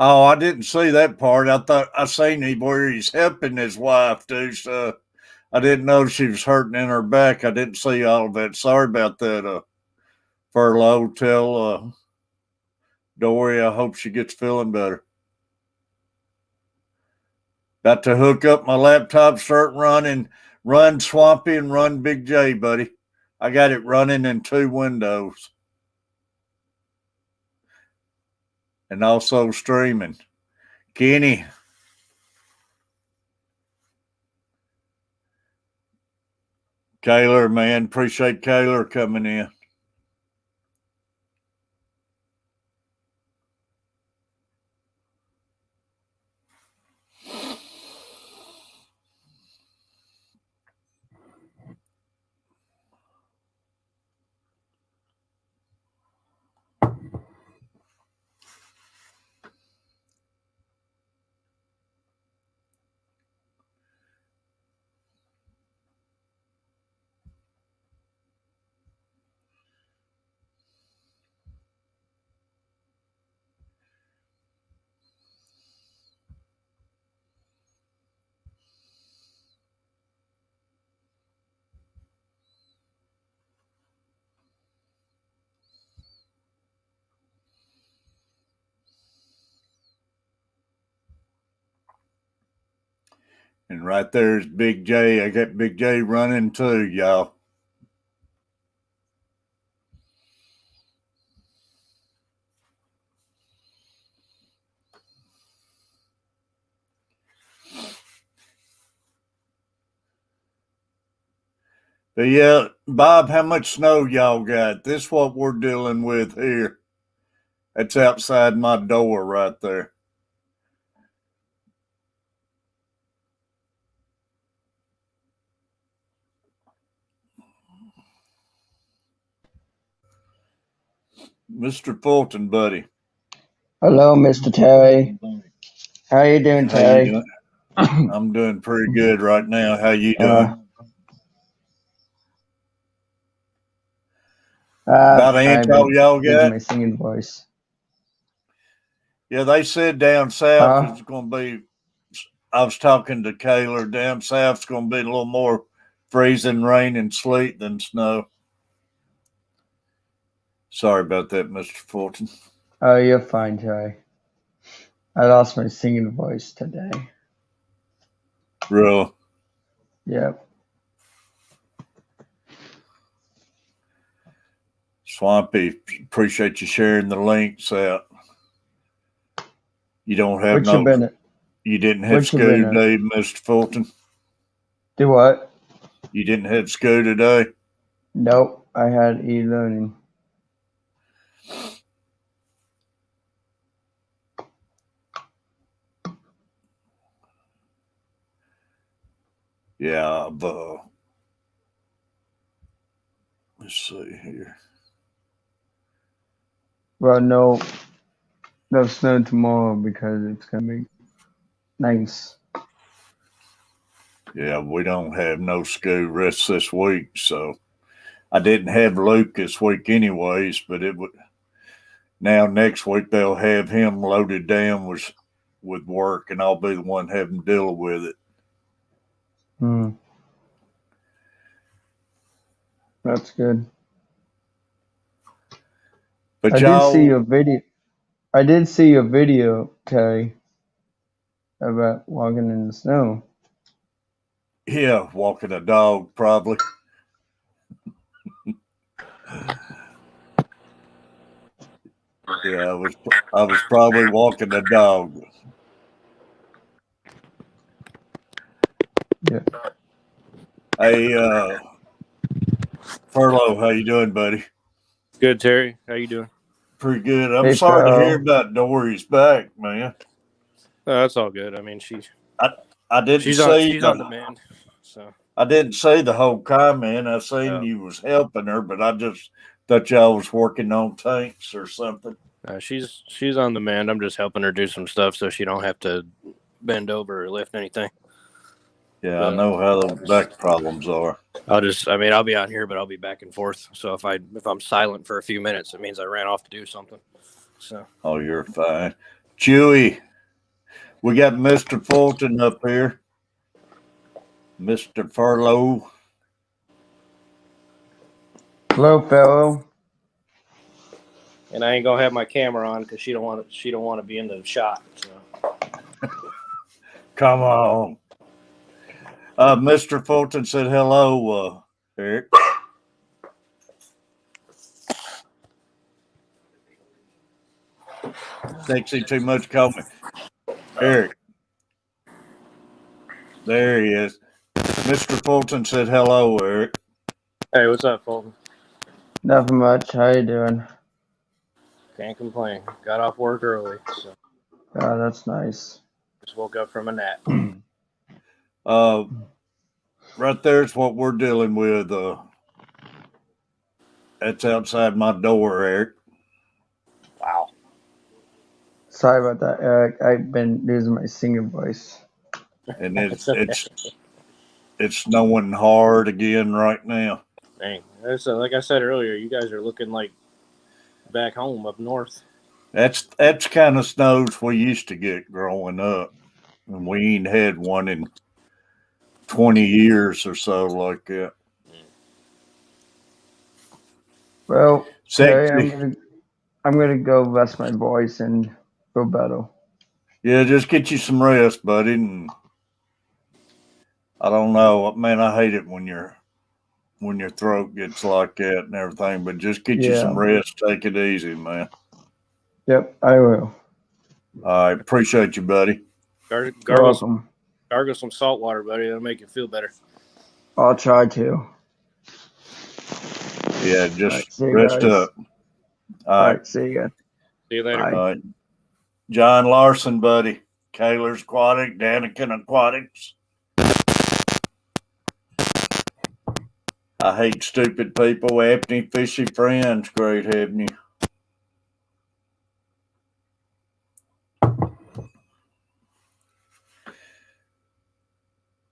Oh, I didn't see that part. I thought I seen him where he's helping his wife too. So I didn't know she was hurting in her back. I didn't see all of that. Sorry about that, Furlough. Tell Dory I hope she gets feeling better. Got to hook up my laptop, start running, run Swampy and run Big J, buddy. I got it running in 2 windows. And also streaming. Kenny. Kaylor, man. Appreciate Kaylor coming in. And right there's Big J. I got Big J running too, y'all. But yeah, Bob, how much snow y'all got? This is what we're dealing with here. That's outside my door right there. Mr. Fulton, buddy. Hello, Mr. Terry. How you doing, How you Terry? doing? I'm doing pretty good right now. How you doing? About an inch I've all been y'all losing got? my singing voice. Yeah, they said down south it's going to be. I was talking to Kaylor. Down south it's going to be a little more freezing rain and sleet than snow. Sorry about that, Mr. Fulton. Oh, you're fine, Terry. I lost my singing voice today. Really? Yep. Swampy, appreciate you sharing the links out. You don't have you didn't have school today, Mr. Fulton? Do what? You didn't have school today? Nope, I had e-learning. Yeah, let's see here. Well, no snow tomorrow because it's gonna be nice. Yeah, we don't have no school rest this week, so I didn't have Luke this week anyways, but it would now next week they'll have him loaded down with work and I'll be the one having to deal with it. That's good. But I did see your video. I did see your video, Terry, about walking in the snow. Yeah, walking a dog probably. Yeah, I was probably walking a dog. Yeah. Hey, Furlough, how you doing, buddy? Good, Terry. How you doing? Pretty good. I'm sorry to hear about Dory's back, man. That's all good. I mean, I didn't she's say on demand. So I didn't say the whole comment. I seen you was helping her, but I just thought y'all was working on tanks or something. she's on demand. I'm just helping her do some stuff so she don't have to bend over or lift anything. Yeah, I know how the back problems are. I'll be out here, but I'll be back and forth. So if I'm silent for a few minutes, it means I ran off to do something. So. Oh, you're fine. Chewy. We got Mr. Fulton up here. Mr. Furlow. Hello, fellow. And I ain't gonna have my camera on because she don't want to be in the shot. So. Come on. Mr. Fulton said hello, Eric. Thinks he too much comment. Eric. There he is. Mr. Fulton said hello, Eric. Hey, what's up, Fulton? Nothing much. How you doing? Can't complain. Got off work early, so Oh, that's nice. just woke up from a nap. Right there's what we're dealing with. That's outside my door, Eric. Wow. Sorry about that, Eric. I've been losing my singing voice. And it's snowing hard again right now. Dang. Like I said earlier, you guys are looking like back home up north. That's kind of snows we used to get growing up, and we ain't had one in 20 years or so like that. Well, Sexy. Terry, I'm gonna go rest my voice and go battle. Yeah, just get you some rest, buddy. And I don't know, man. I hate it when your throat gets like that and everything. But just get you some rest. Take it easy, man. Yep, I will. I appreciate you, buddy. Gargle some salt water, buddy. That'll make you feel better. I'll try to. Yeah, just right, rest up. All right, see you guys. See you later. All right. John Larson, buddy. Kaler's Aquatic, Daniken Aquatics. I hate stupid people. Anthony Fishy Friends. Great having you.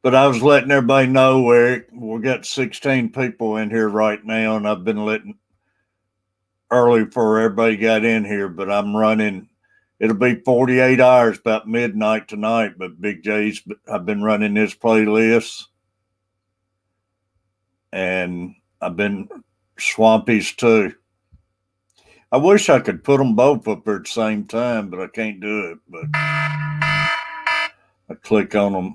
But I was letting everybody know, Eric, we got 16 people in here right now, and I've been letting early before everybody got in here, but I'm running. It'll be 48 hours about midnight tonight, but Big J's, I've been running this playlist, and I've been Swampy's too. I wish I could put them both up there at the same time, but I can't do it. But I click on them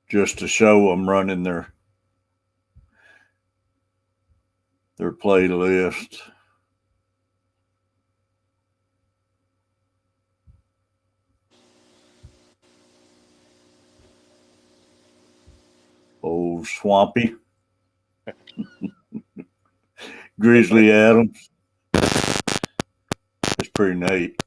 just to show them running their playlist. Oh, Swampy. Grizzly Adams. It's pretty neat.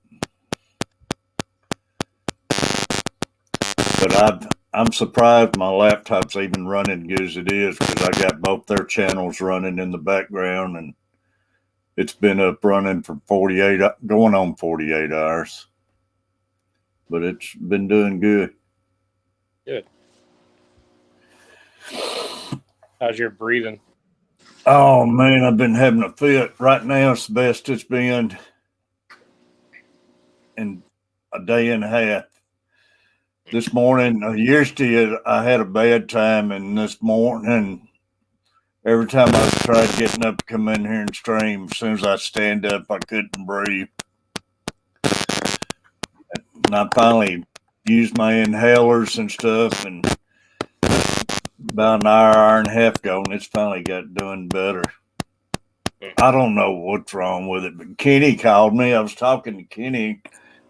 But I'm surprised my laptop's even running good as it is, because I got both their channels running in the background, and it's been up running for going on 48 hours. But it's been doing good. Good. How's your breathing? Oh, man, I've been having a fit. Right now, it's the best it's been in a day and a half. This morning, yesterday, I had a bad time, and this morning, every time I tried getting up to come in here and stream, as soon as I stand up, I couldn't breathe. And I finally used my inhalers and stuff, and about an hour and a half ago, and it's finally got doing better. I don't know what's wrong with it, but Kenny called me. I was talking to Kenny,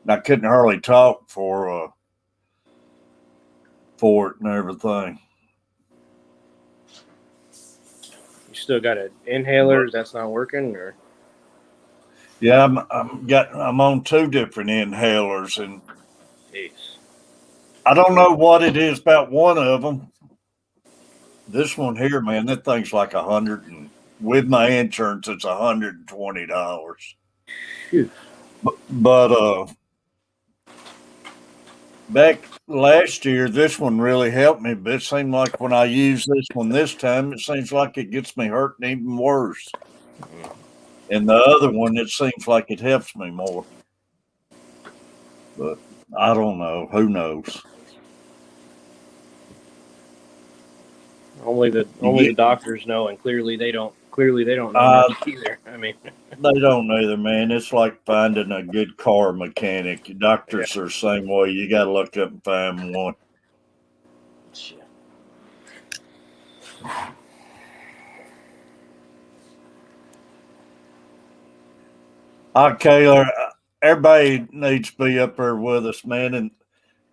and I couldn't hardly talk for it and everything. You still got an inhaler that's not working, or? Yeah, I'm on two different inhalers, and Jeez. I don't know what it is about one of them. This one here, man, that thing's like $100, and with my insurance, it's $120. But back last year, this one really helped me, but it seemed like when I use this one this time, it seems like it gets me hurting even worse. And the other one, it seems like it helps me more. But I don't know. Who knows? Only You the get, doctors know, and clearly they don't. Clearly they don't know uh, much either. I mean, they don't either, man. It's like finding a good car mechanic. yeah. Doctors are the same way. You got to look up and find one. Shit. Kayla, everybody needs to be up there with us, man. And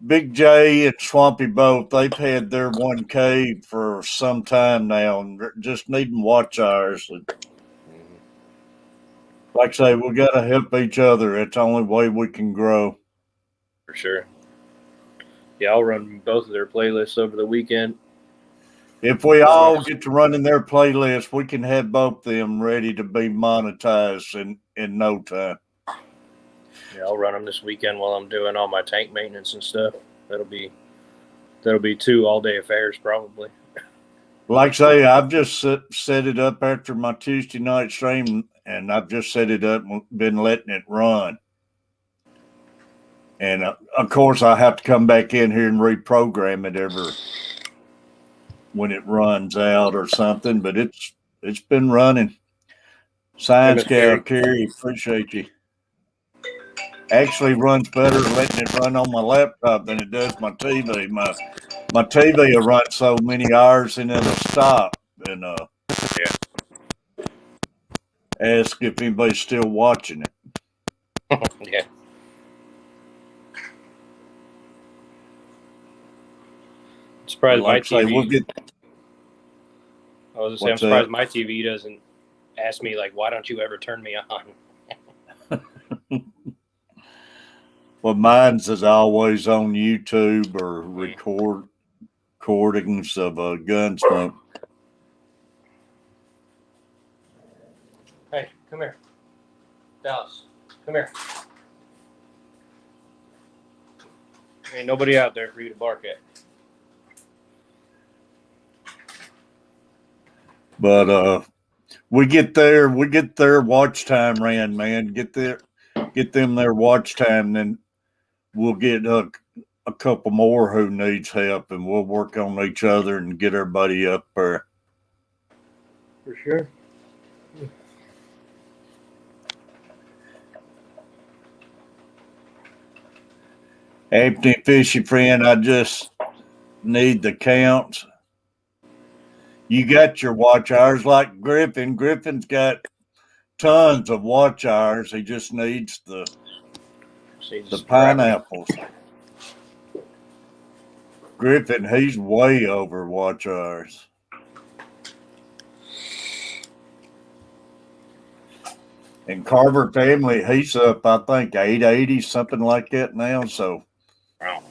Big J and Swampy both, they've had their 1K for some time now and they're just needing watch hours. And like I say, we got to help each other. It's the only way we can grow. For sure. Yeah, I'll run both of their playlists over the weekend. If we all get to running their playlist, we can have both of them ready to be monetized in no time. Yeah, I'll run them this weekend while I'm doing all my tank maintenance and stuff. That'll be 2 all-day affairs probably. Like I say, I've just set it up after my Tuesday night stream, and I've just set it up and been letting it run. And of course, I have to come back in here and reprogram it when it runs out or something. But it's been running. Science gal, Carrie, appreciate you. Actually, runs better letting it run on my laptop than it does my TV. My TV will run so many hours and it'll stop. And ask if anybody's still watching it. Yeah. I'm surprised Like my I say, TV. we'll get. I was gonna say, I'm surprised my TV doesn't ask me like, why don't you ever turn me on? Well, mine's is always on YouTube or recordings of Gunsmoke. Hey, come here, Dallas. Come here. Ain't nobody out there for you to bark at. But we get their watch time ran, man. Get them their watch time, then we'll get a couple more who needs help, and we'll work on each other and get everybody up there. For sure. Anthony Fishy friend, I just need the counts. You got your watch hours like Griffin. Griffin's got tons of watch hours. He just needs the pineapples. Griffin, he's way over watch hours. And Carver family, he's up, I think, 880, something like that now. So Wow.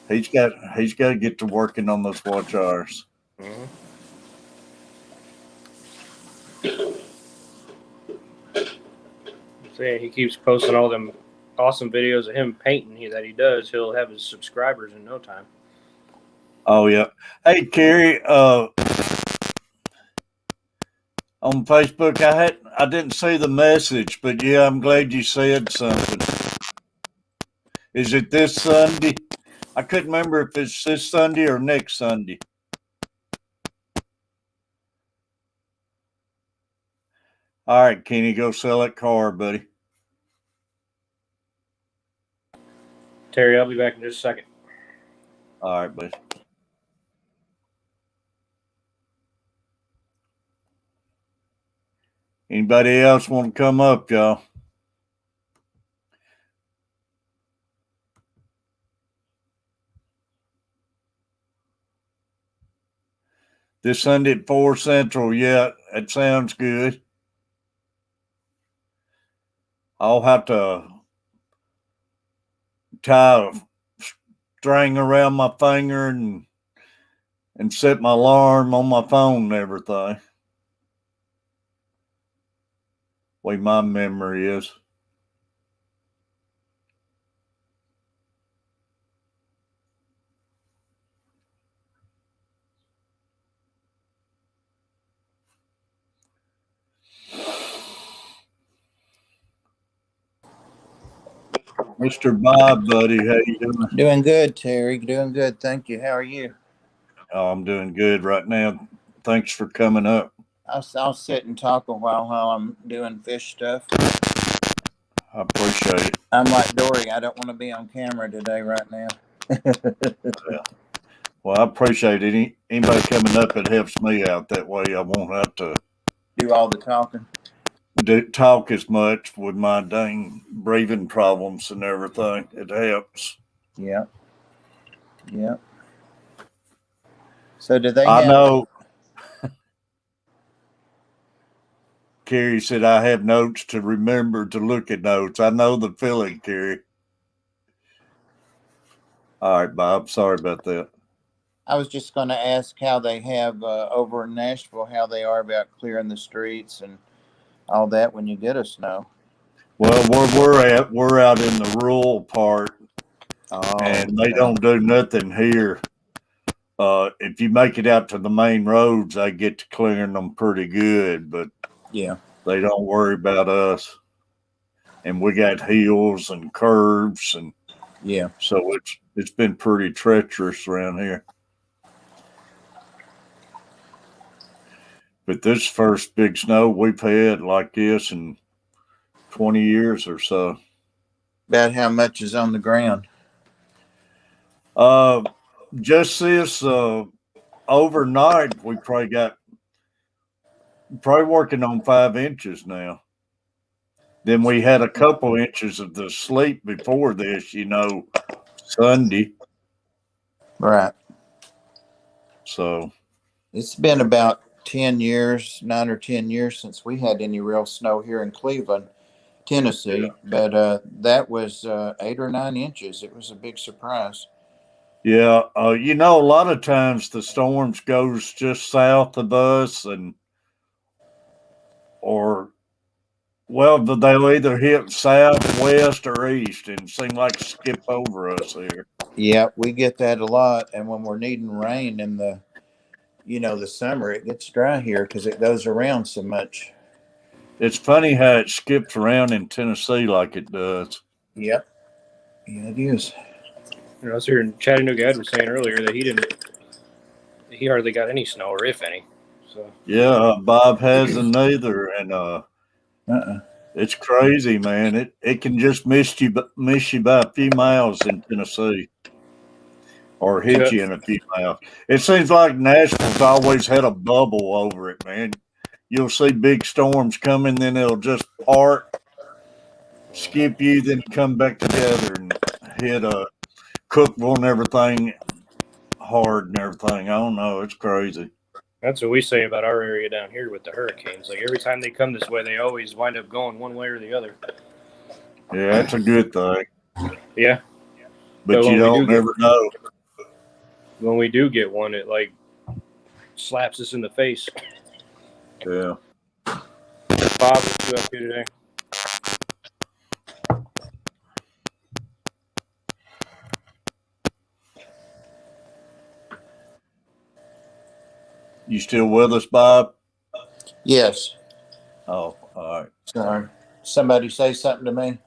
he's got to get to working on those watch hours. Mm-hmm. Saying he keeps posting all them awesome videos of him painting that he does. He'll have his subscribers in no time. Oh yeah. Hey Carrie, on Facebook, I didn't see the message, but yeah, I'm glad you said something. Is it this Sunday? I couldn't remember if it's this Sunday or next Sunday. All right, Kenny, go sell that car, buddy. Terry, I'll be back in just a second. All right, buddy. Anybody else want to come up, y'all? This Sunday at 4 Central, yeah, that sounds good. I'll have to tie a string around my finger and set my alarm on my phone and everything. Way my memory is. Mr. Bob, buddy, how you doing? Doing good, Terry. Doing good. Thank you. How are you? Oh, I'm doing good right now. Thanks for coming up. I'll sit and talk a while I'm doing fish stuff. I appreciate it. I'm like Dory. I don't want to be on camera today right now. Well, I appreciate it. Anybody coming up, it helps me out. That way I won't have to Do all the talking. talk as much with my dang breathing problems and everything. It helps. Yeah. Yeah. So do they I have know. Carrie said I have notes to remember to look at notes. I know the feeling, Carrie. All right, Bob. Sorry about that. I was just going to ask how they have over in Nashville, how they are about clearing the streets and all that when you get a snow. Well, where we're out in the rural part, and they don't do nothing here. If you make it out to the main roads, they get to clearing them pretty good, but Yeah. they don't worry about us. And we got hills and curves, and Yeah. so it's been pretty treacherous around here. But this first big snow we've had like this in 20 years or so. About how much is on the ground? Just this overnight, we probably working on 5 inches now. Then we had a couple inches of the sleep before this, Sunday. Right. So It's been about 10 years, 9 or 10 years since we had any real snow here in Cleveland, Tennessee. Yeah. But that was 8 or 9 inches. It was a big surprise. Yeah, a lot of times the storms goes just south of us, they'll either hit south, west, or east, and seem like skip over us here. Yeah, we get that a lot. And when we're needing rain in the summer, it gets dry here because it goes around so much. It's funny how it skips around in Tennessee like it does. Yep. Yeah, it is. I was here in Chattanooga. Ed was saying earlier that he hardly got any snow, or if any. So yeah, Bob hasn't either, and it's crazy, man. It can just miss you by a few miles in Tennessee, or hit you in a few miles. It seems like Nashville's always had a bubble over it, man. You'll see big storms coming, then they'll just part, skip you, then come back together and hit Cookville and everything hard and everything. I don't know. It's crazy. that's what we say about our area down here with the hurricanes. Like every time they come this way, they always wind up going one way or the other. Yeah, that's a good thing. Yeah. But you don't never know. When we do get one, it like slaps us in the face. Yeah. Bob, what's you up to today? You still with us, Bob? Yes. Oh, all right. Sorry. Somebody say something to me?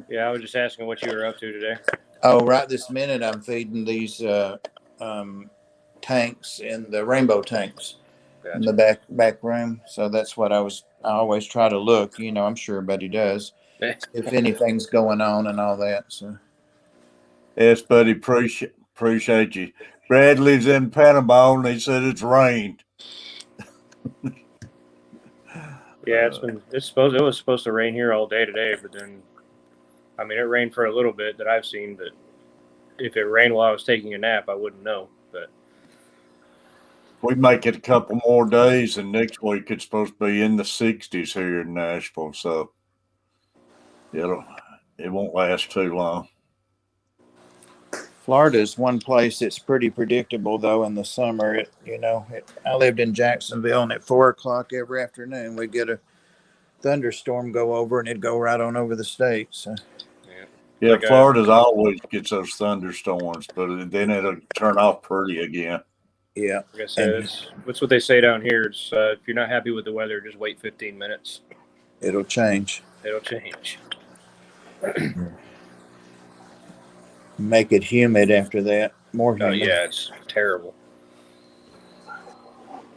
Yeah, I was just asking what you were up to today. Oh, right this minute I'm feeding these tanks in the rainbow tanks. Gotcha. In the back room. So that's what I always try to look, I'm sure everybody does. If anything's going on and all that. So yes, buddy, appreciate you. Bradley's in Panama and he said it's rained. Yeah, it was supposed to rain here all day today, but then it rained for a little bit that I've seen, but if it rained while I was taking a nap, I wouldn't know. But we make it a couple more days, and next week it's supposed to be in the 60s here in Nashville, so it won't last too long. Florida is one place that's pretty predictable, though, in the summer. I lived in Jacksonville, and at 4:00 every afternoon, we'd get a thunderstorm go over, and it'd go right on over the state. So. Yeah, like Florida's always gets those thunderstorms, but then it'll turn off pretty again. Yeah. Like I said, that's what they say down here. It's if you're not happy with the weather, just wait 15 minutes. It'll change. It'll change. Make it humid after that. More Oh humid. yeah, it's terrible.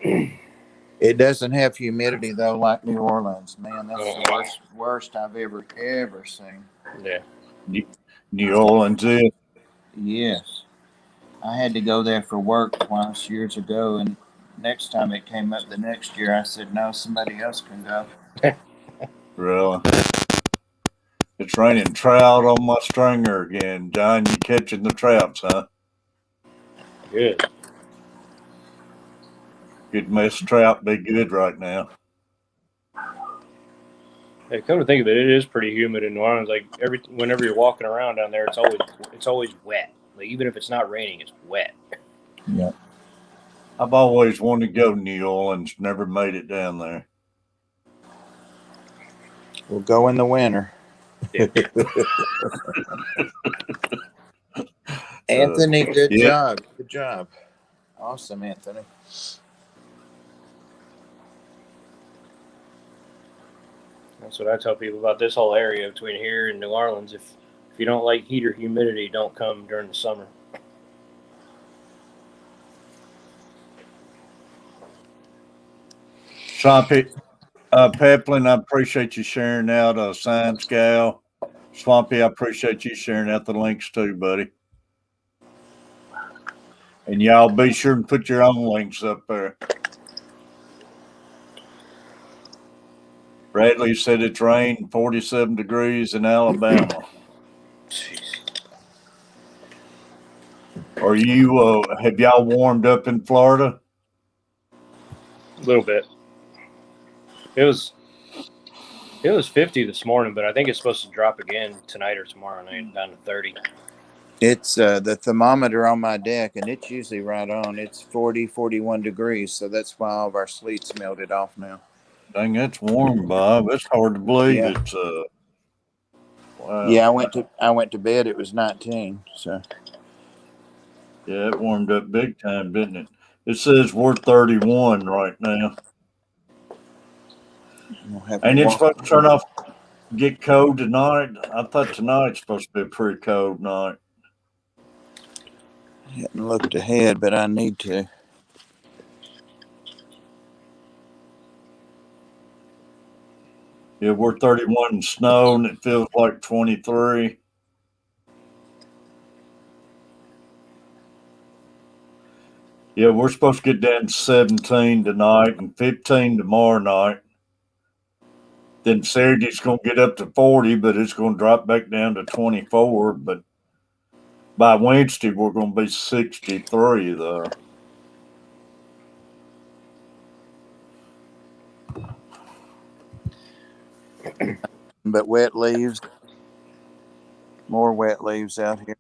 It doesn't have humidity though, like New Orleans. Man, that's the worst I've ever seen. Yeah. New Orleans is. Yes, I had to go there for work twice years ago, and next time it came up the next year, I said no, somebody else can go. Really? It's raining trout on my stringer again. John, you catching the trouts, huh? Good. Good mess trout be good right now. Hey, come to think of it, it is pretty humid in New Orleans. Like whenever you're walking around down there, it's always wet. Like even if it's not raining, it's wet. Yeah. I've always wanted to go to New Orleans, never made it down there. We'll go in the winter. Yeah. Anthony, good yeah. job. Good job. Awesome, Anthony. That's what I tell people about this whole area between here and New Orleans. If you don't like heat or humidity, don't come during the summer. Swampy, Peplin, I appreciate you sharing out Science Gal. Swampy, I appreciate you sharing out the links too, buddy. And y'all be sure and put your own links up there. Bradley said it's rained 47 degrees in Alabama. Jeez. Are you, have y'all warmed up in Florida? A little bit. It was 50 this morning, but I think it's supposed to drop again tonight or tomorrow night down to 30. It's the thermometer on my deck, and it's usually right on. It's 40, 41 degrees, so that's why all of our sleet's melted off now. Dang, that's warm, Bob. It's hard to believe. Yeah. It's wow. Yeah, I went to bed. It was 19. So Yeah, it warmed up big time, didn't it? It says we're 31 right now. we'll have And to it's walk. supposed to turn off, get cold tonight. I thought tonight's supposed to be a pretty cold night. I hadn't looked ahead, but I need to. Yeah, we're 31 in snow, and it feels like 23. Yeah, we're supposed to get down to 17 tonight and 15 tomorrow night. Then Saturday's going to get up to 40, but it's going to drop back down to 24. But by Wednesday, we're going to be 63, though. But wet leaves, more wet leaves out here.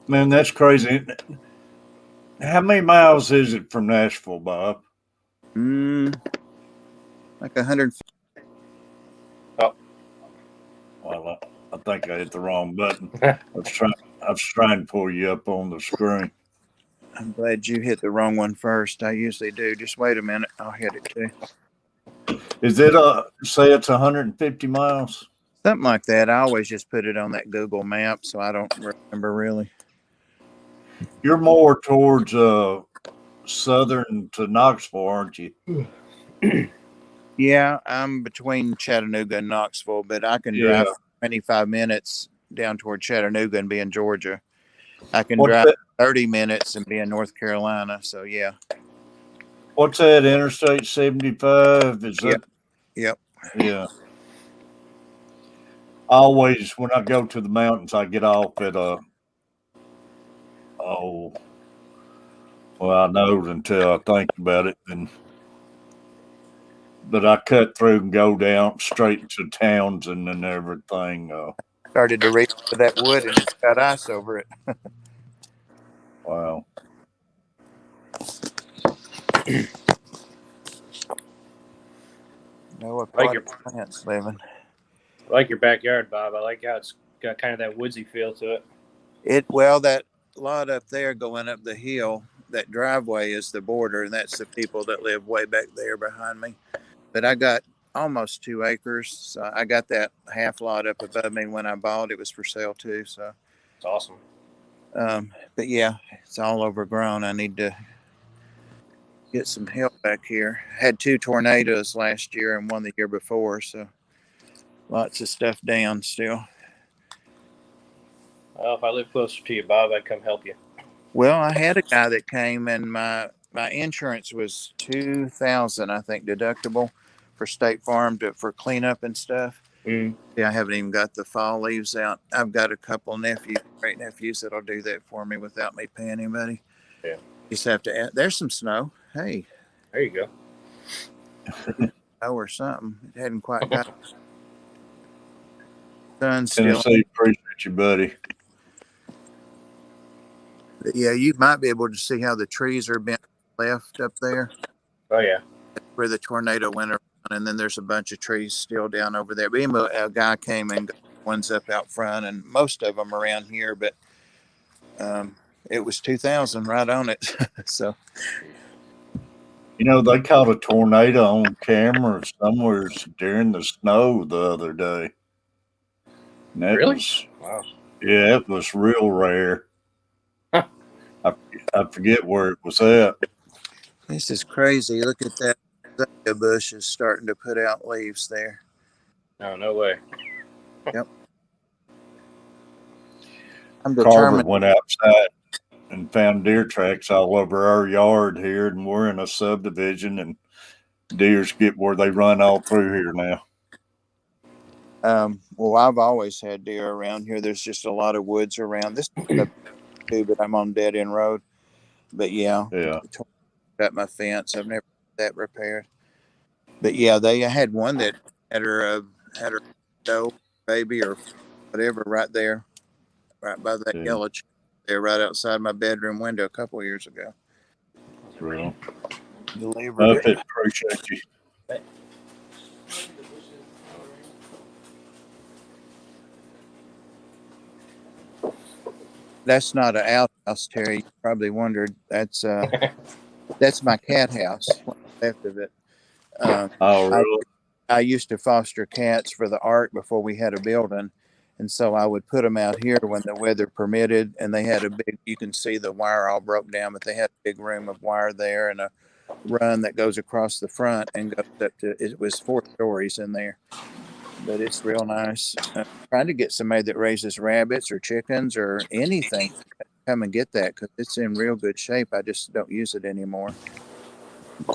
Man, that's crazy. How many miles is it from Nashville, Bob? Like 100. Oh. Well, I think I hit the wrong button. I was trying to pull you up on the screen. I'm glad you hit the wrong one first. I usually do. Just wait a minute. I'll hit it too. Is it say it's 150 miles? Something like that. I always just put it on that Google map, so I don't remember really. You're more towards southern to Knoxville, aren't you? Yeah, I'm between Chattanooga and Knoxville, but I can drive 25 minutes down toward Chattanooga and be in Georgia. I can drive 30 minutes and be in North Carolina. So yeah. What's that? Interstate 75? Is that? Yep. Yeah. Always, when I go to the mountains, I get off at well, I know until I think about it, but I cut through and go down straight to Townsend and everything. Started to reach for that wood and it's got ice over it. Wow. No Like your plants living. I like your backyard, Bob. I like how it's got kind of that woodsy feel to it. That lot up there going up the hill, that driveway is the border, and that's the people that live way back there behind me. But I got almost 2 acres. So I got that half lot up above me when I bought. It was for sale too. So, It's awesome. but yeah, it's all overgrown. I need to get some help back here. Had 2 tornadoes last year and one the year before. So lots of stuff down still. Well, if I live closer to you, Bob, I'd come help you. Well, I had a guy that came, and my insurance was 2,000, I think, deductible for State Farm for cleanup and stuff. Mm. Yeah, I haven't even got the fall leaves out. I've got a couple nephews, great nephews, that'll do that for me without me paying anybody. Yeah. Just have to add. There's some snow. Hey, There you go. snow or something. It hadn't quite got sun still. Tennessee, appreciate you, buddy. But yeah, you might be able to see how the trees are bent left up there Oh yeah. where the tornado went around, and then there's a bunch of trees still down over there. But anyway, a guy came and got ones up out front, and most of them around here, but it was 2,000 right on it. So You know, they caught a tornado on camera somewhere during the snow the other day. And that Really? was, Wow. yeah, it was real rare. Huh. I forget where it was at. this is crazy. Look at that. The bush is starting to put out leaves there. No, no way. Yep. I'm Carver determined. went outside and found deer tracks all over our yard here, and we're in a subdivision, and deers get where they run all through here now. Well, I've always had deer around here. There's just a lot of woods around. This is too, but I'm on dead end road. But yeah, got my fence. I've never had that repaired. But yeah, they had one that had her doe baby or whatever right there, right by that yellow tree there, right outside my bedroom window a couple of years ago. Real. Delivered it. Appreciate you. That's not an outhouse, Terry. You probably wondered. That's my cat house. What's left of it. Oh, really? I used to foster cats for the art before we had a building. And so I would put them out here when the weather permitted. And they had a big, you can see the wire all broke down, but they had a big room of wire there and a run that goes across the front and goes up to, it was 4 stories in there. But it's real nice. Trying to get somebody that raises rabbits or chickens or anything to come and get that because it's in real good shape. I just don't use it anymore.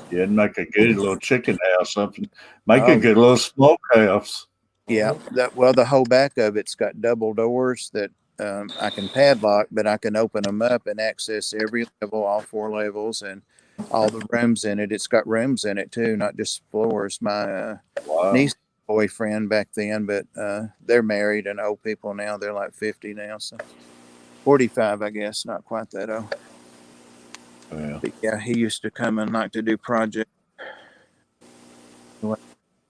Yeah, it'd make a good little chicken house, something. Make a good little smokehouse. Yeah, the whole back of it's got double doors that I can padlock, but I can open them up and access every level, all 4 levels, and all the rooms in it. It's got rooms in it too, not just floors. My niece boyfriend back then, but they're married and old people now. They're like 50 now, so 45, I guess, not quite that old. Yeah. But yeah, he used to come and like to do projects.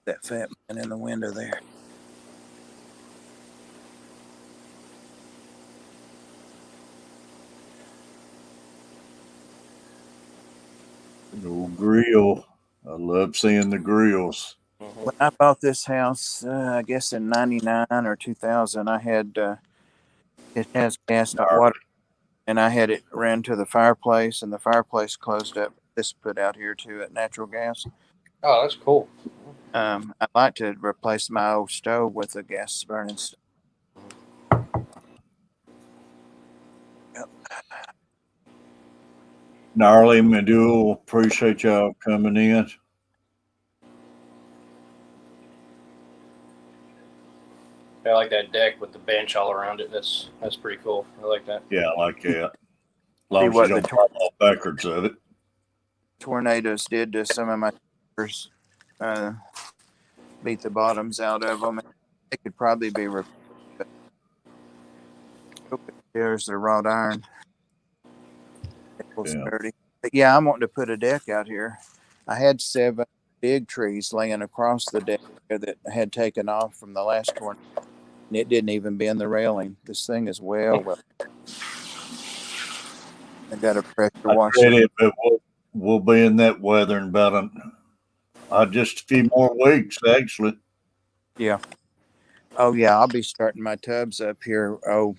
That fat man in the window there. Old grill. I love seeing the grills. When I bought this house, I guess in 99 or 2000, I had, it has gas, not water. And I had it ran to the fireplace, and the fireplace closed up. This put out here too at natural gas. Oh, that's cool. I'd like to replace my old stove with a gas burning stove. Yep. Gnarly Medul, appreciate y'all coming in. I like that deck with the bench all around it. That's pretty cool. I like that. Yeah, I like that. As long as you don't fall off backwards of it. Tornadoes did to some of my chairs, beat the bottoms out of them. They could probably be repaired. There's the wrought iron. Sturdy. But yeah, I'm wanting to put a deck out here. I had 7 big trees laying across the deck that had taken off from the last tornado. And it didn't even bend the railing. This thing is well. I got a pressure washer. But we'll be in that weather in about Just a few more weeks, actually. Yeah. Oh yeah, I'll be starting my tubs up here. Oh,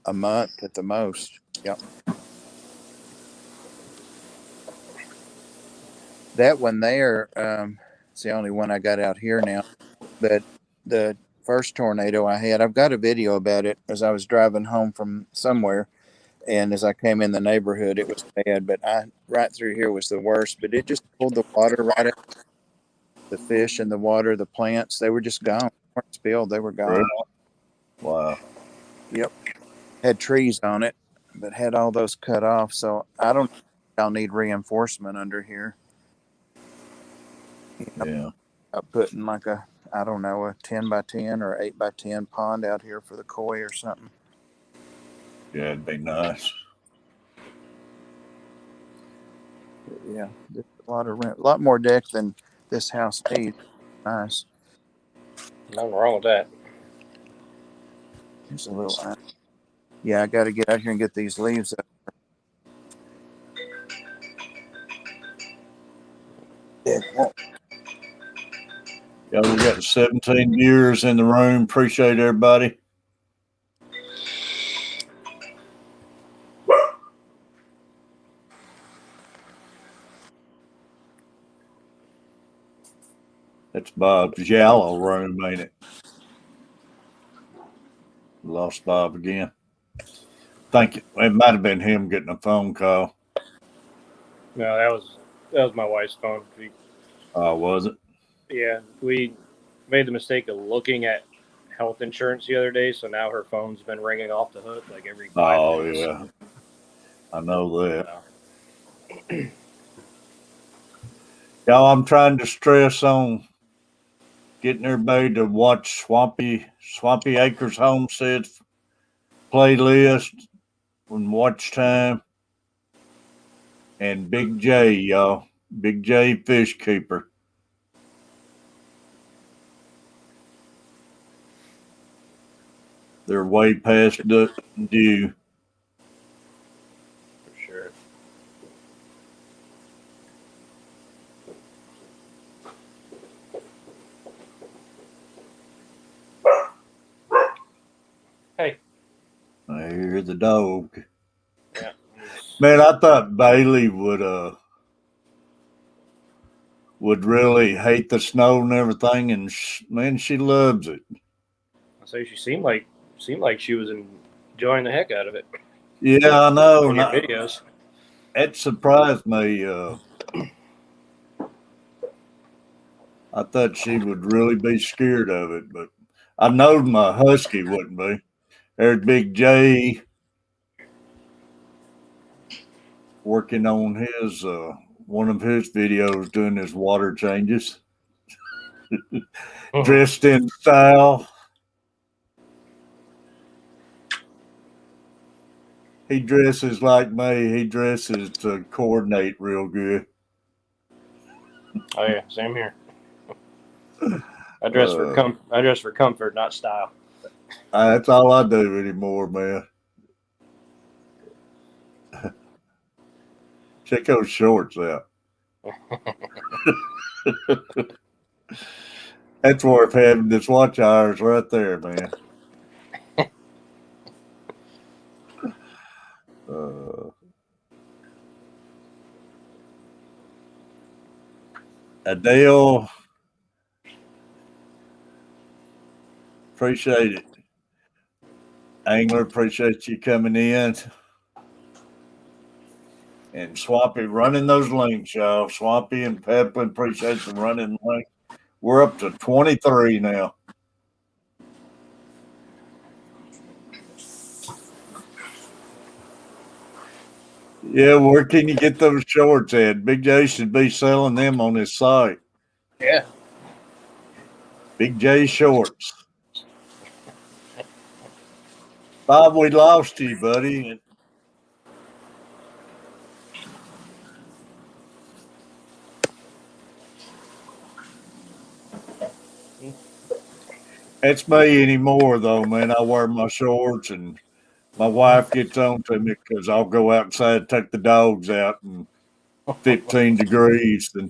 a month at the most. Yep. That one there, it's the only one I got out here now. But the first tornado I had, I've got a video about it as I was driving home from somewhere, and as I came in the neighborhood, it was bad. But right through here was the worst. But it just pulled the water right up. The fish in the water, the plants, they were just gone. They weren't spilled, they were Really? gone. Wow. Yep. Had trees on it, but had all those cut off. So I don't. I'll need reinforcement under here. Yeah. Putting like a, I don't know, a 10 by 10 or 8 by 10 pond out here for the koi or something. Yeah, it'd be nice. But yeah, there's a lot more deck than this house needs. Nice. Nothing wrong with that. Here's a little. Yeah, I got to get out here and get these leaves up. Yeah. Yeah, we got 17 viewers in the room. Appreciate everybody. That's Bob's Yellow room, ain't it? Lost Bob again. Think it might have been him getting a phone call. No, that was my wife's phone. Was it? Yeah, we made the mistake of looking at health insurance the other day, so now her phone's been ringing off the hook like every 5 minutes. Yeah. I know that. Y'all, I'm trying to stress on getting everybody to watch Swampy Acres Homestead playlist and watch time. And Big J, y'all. Big J Fish Keeper. They're way past due. For sure. Hey. I hear the dog. Yeah. Man, I thought Bailey would really hate the snow and everything, and man, she loves it. I say she seemed like she was enjoying the heck out of it. Yeah, I know. In your videos. It surprised me. I thought she would really be scared of it, but I know my husky wouldn't be. There's Big J working on his one of his videos, doing his water changes. Dressed in style. He dresses like me. He dresses to coordinate real good. Oh yeah, same here. I dress for comfort, not style. That's all I do anymore, man. Check those shorts out. That's worth having this watch hours right there, man. Adele, appreciate it. Angler, appreciate you coming in. And Swampy running those links, y'all. Swampy and Peplin, appreciate the running link. We're up to 23 now. Yeah, where can you get those shorts at? Big J should be selling them on his site. Yeah. Big J Shorts. Bob, we lost you, buddy. It's me anymore, though, man. I wear my shorts, and my wife gets on to me because I'll go outside, take the dogs out, and 15 degrees, and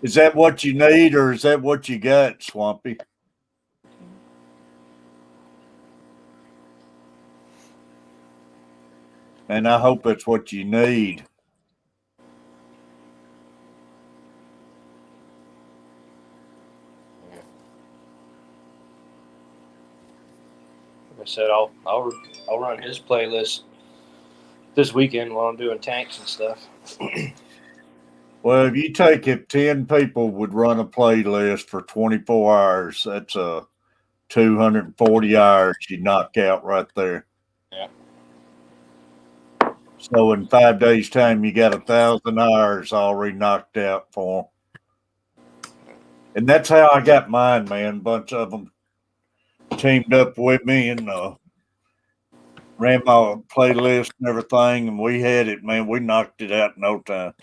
Is that what you need, or is that what you got, Swampy? And I hope it's what you need. Like I said, I'll run his playlist this weekend while I'm doing tanks and stuff. Well, if 10 people would run a playlist for 24 hours, that's 240 hours you knock out right there. Yeah. So in 5 days' time, you got 1,000 hours already knocked out for them. And that's how I got mine, man. A bunch of them teamed up with me and ran my playlist and everything, and we had it, man. We knocked it out in no time.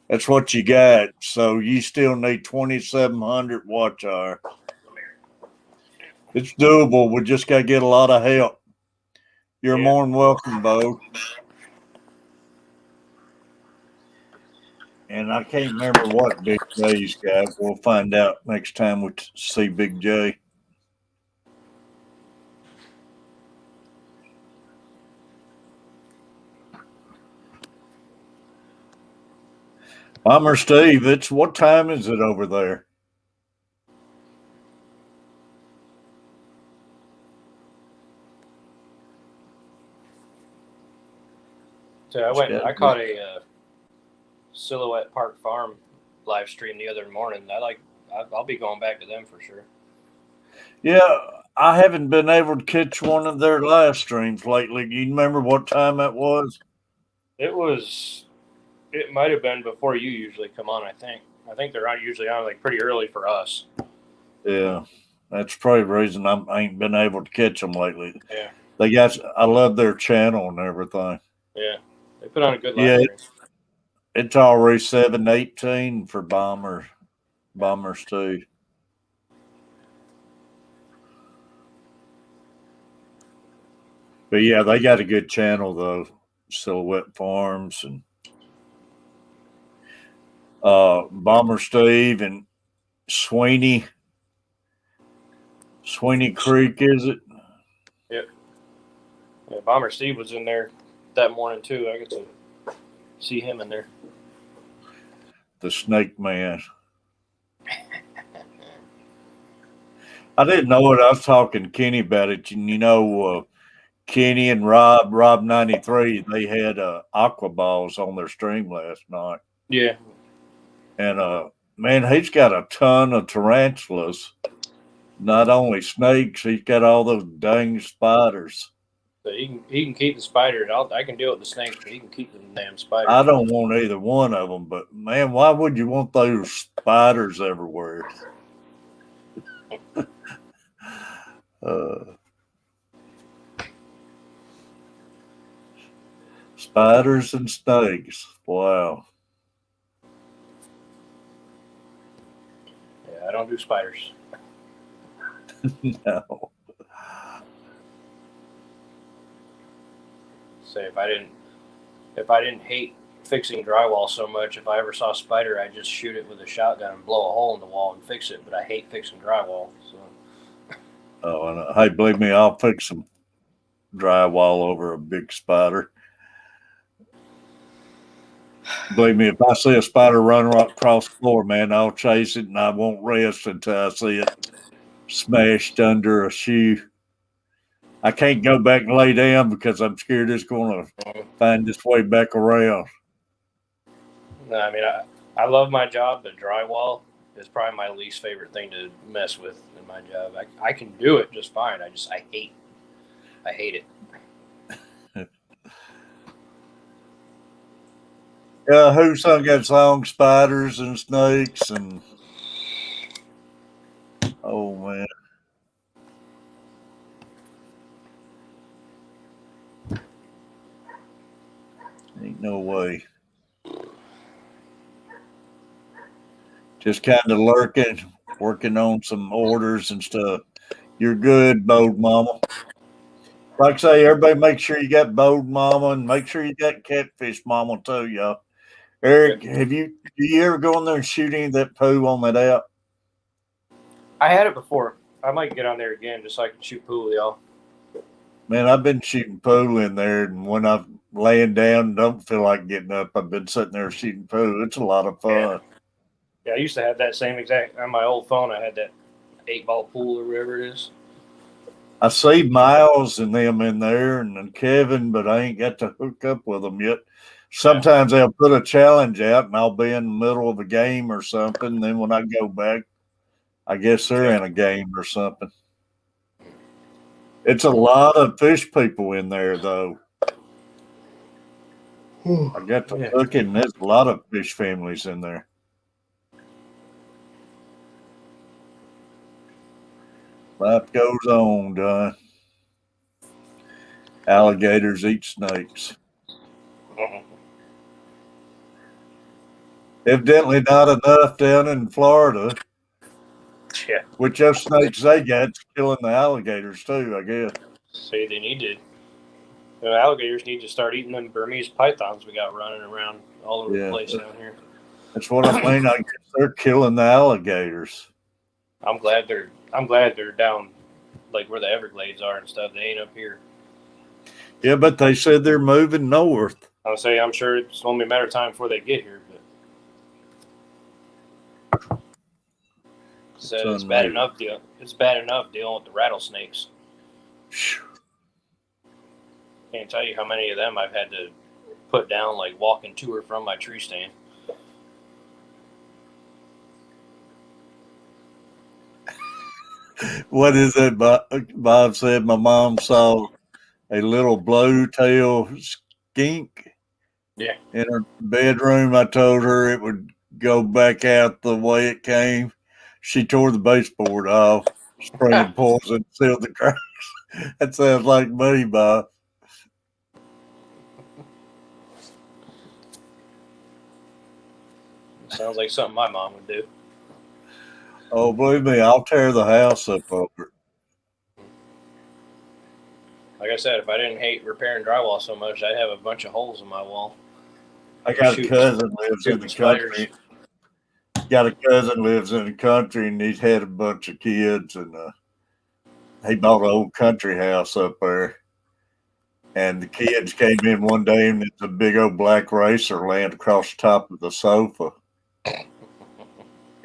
That's what you got. So you still need 2,700 watch hour. It's doable. We just got to get a lot of help. You're more than welcome, Bo. And I can't remember what Big J's got. We'll find out next time we see Big J. Bomber Steve, what time is it over there? So I caught a Silhouette Park Farm live stream the other morning. I'll be going back to them for sure. Yeah, I haven't been able to catch one of their live streams lately. Do you remember what time that was? It might have been before you usually come on, I think. I think they're usually on like pretty early for us. Yeah, that's probably the reason I ain't been able to catch them lately. Yeah. I love their channel and everything. Yeah, they put on a good live stream. It's already 718 for Bombers too. But yeah, they got a good channel though. Silhouette Farms and Bomber Steve and Sweeney Creek, is it? Yep. Yeah, Bomber Steve was in there that morning too. I got to see him in there. The Snake Man. I didn't know it. I was talking to Kenny about it. And Kenny and Rob 93, they had aqua balls on their stream last night. Yeah. And man, he's got a ton of tarantulas. Not only snakes, he's got all those dang spiders. So he can keep the spiders. I can deal with the snakes, but he can keep the damn spiders. I don't want either one of them, but man, why would you want those spiders everywhere? Spiders and snakes. Wow. Yeah, I don't do spiders. No. Say if I didn't hate fixing drywall so much, if I ever saw a spider, I'd just shoot it with a shotgun and blow a hole in the wall and fix it. But I hate fixing drywall. So. Oh, and hey, believe me, I'll fix some drywall over a big spider. Believe me, if I see a spider run right across the floor, man, I'll chase it and I won't rest until I see it smashed under a shoe. I can't go back and lay down because I'm scared it's going to find its way back around. No, I mean, I love my job, but drywall is probably my least favorite thing to mess with in my job. I can do it just fine. I hate it. Who sung that song, Spiders and Snakes? And oh, man. Ain't no way. Just kind of lurking, working on some orders and stuff. You're good, Bode Mama. Like I say, everybody make sure you got Bode Mama and make sure you got Catfish Mama too, y'all. Eric, do you ever go in there and shoot any of that poo on that app? I had it before. I might get on there again just so I can shoot pool, y'all. Man, I've been shooting pool in there, and when I'm laying down and don't feel like getting up, I've been sitting there shooting pool. It's a lot of fun. Yeah, I used to have that same exact on my old phone. I had that 8-ball pool or whatever it is. I see Miles and them in there and then Kevin, but I ain't got to hook up with them yet. Sometimes they'll put a challenge out and I'll be in the middle of a game or something. Then when I go back, I guess they're in a game or something. It's a lot of fish people in there, though. I got to looking. There's a lot of fish families in there. Life goes on, Don. Alligators eat snakes. Evidently not enough down in Florida. Yeah. With those snakes they got, it's killing the alligators too, I guess. See, they need to. The alligators need to start eating them Burmese pythons we got running around all over the place down here. That's what I mean. I guess they're killing the alligators. I'm glad they're down like where the Everglades are and stuff. They ain't up here. Yeah, but they said they're moving north. I'll say I'm sure it's only a matter of time before they get here. But said it's bad enough dealing with the rattlesnakes. Can't tell you how many of them I've had to put down, like walking to or from my tree stand. What is it? Bob said my mom saw a little blue-tailed skink in her bedroom. I told her it would go back out the way it came. She tore the baseboard off, spraying poison, sealed the cracks. That sounds like me, Bob. Sounds like something my mom would do. Oh, believe me, I'll tear the house up over it. Like I said, if I didn't hate repairing drywall so much, I'd have a bunch of holes in my wall. I got a cousin lives in the country. Got a cousin lives in the country, and he's had a bunch of kids, and he bought an old country house up there. And the kids came in one day, and it's a big old black racer laying across the top of the sofa.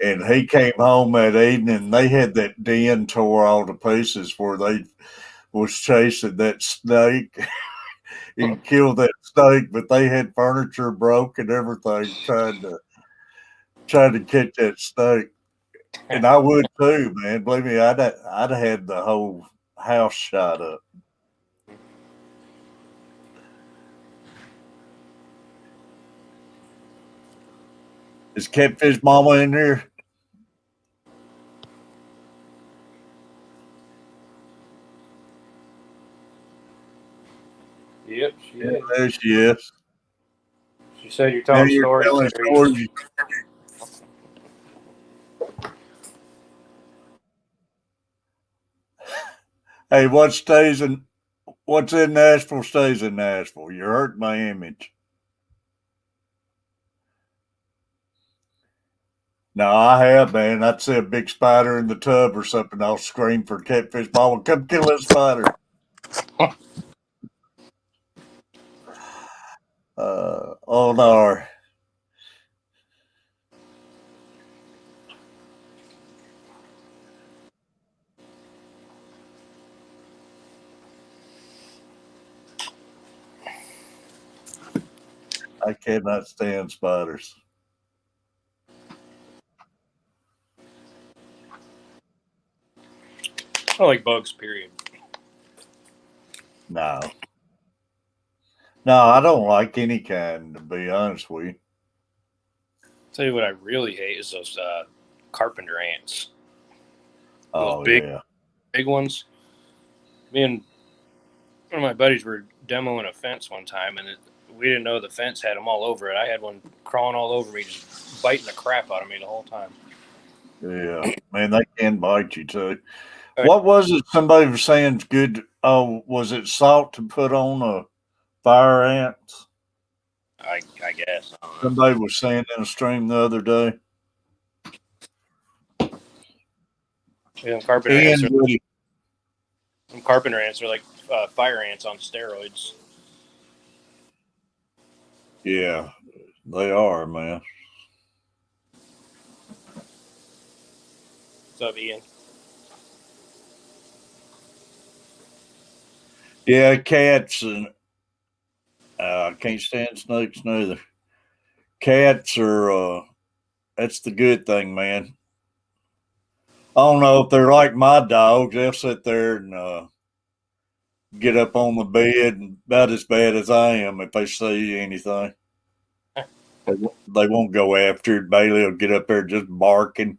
And he came home that evening, and they had that den tore all to pieces where they was chasing that snake. He killed that snake, but they had furniture broke and everything trying to catch that snake. And I would too, man. Believe me, I'd have had the whole house shot up. Is Catfish Mama in here? Yep, she is. There she is. She said you're telling stories. Hey, what's in Nashville stays in Nashville. You hurt my image. No, I have, man. I'd see a big spider in the tub or something. I'll scream for Catfish Mama, come kill that spider. Oh no. I cannot stand spiders. I like bugs, period. No, I don't like any kind, to be honest with you. Tell you what I really hate is those carpenter ants. Oh, those yeah. Big ones. Me and one of my buddies were demoing a fence one time, and we didn't know the fence had them all over it. I had one crawling all over me, just biting the crap out of me the whole time. Yeah, man, they can bite you too. What was it somebody was saying good? Oh, was it salt to put on fire ants? I guess. I don't know. Somebody was saying in a stream the other day. Yeah, carpenter Ian, ants are would he- like fire ants on steroids. yeah, they are, man. What's up, Ian? Yeah, cats and I can't stand snakes neither. Cats are that's the good thing, man. I don't know if they're like my dogs. They'll sit there and get up on the bed and about as bad as I am if they see anything. They won't go after it. Bailey will get up there just barking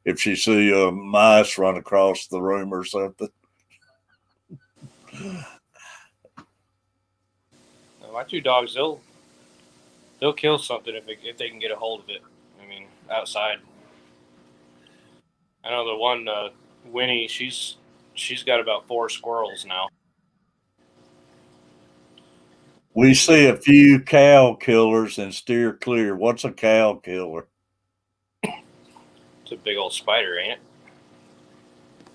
if she see a mice run across the room or something. My two dogs, they'll kill something if they can get a hold of it. I mean, outside. I know the one Winnie. She's got about 4 squirrels now. We see a few cow killers and steer clear. What's a cow killer? It's a big old spider, ain't it?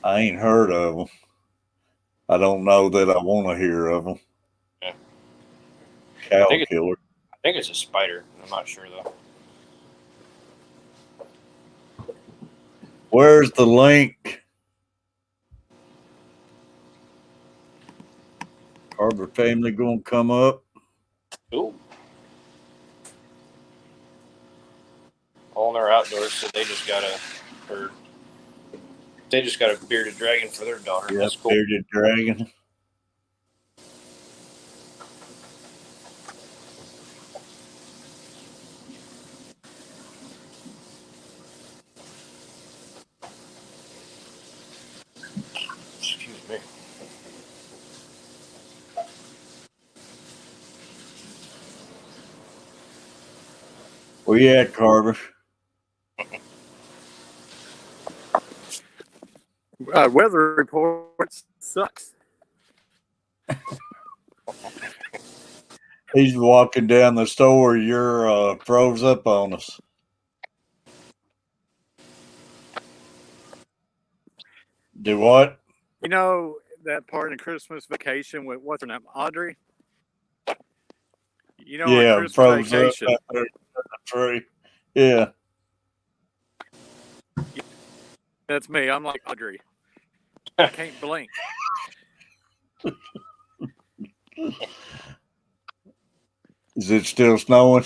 I ain't heard of them. I don't know that I want to hear of them. Yeah. Cow I killer. think it's a spider. I'm not sure though. Where's the link? Harbor family gonna come up? Ooh. All in our outdoors, so they just got a bearded dragon for their daughter. Yeah, That's cool. bearded dragon. Excuse me. Where you at, Carver? Weather reports sucks. He's walking down the store. You're froze up on us. Do what? You know that part in Christmas Vacation with what's her name, Audrey? You know, on Yeah, Christmas froze Vacation, up out there in the tree. Yeah. that's me. I'm like Audrey. I can't blink. Is it still snowing?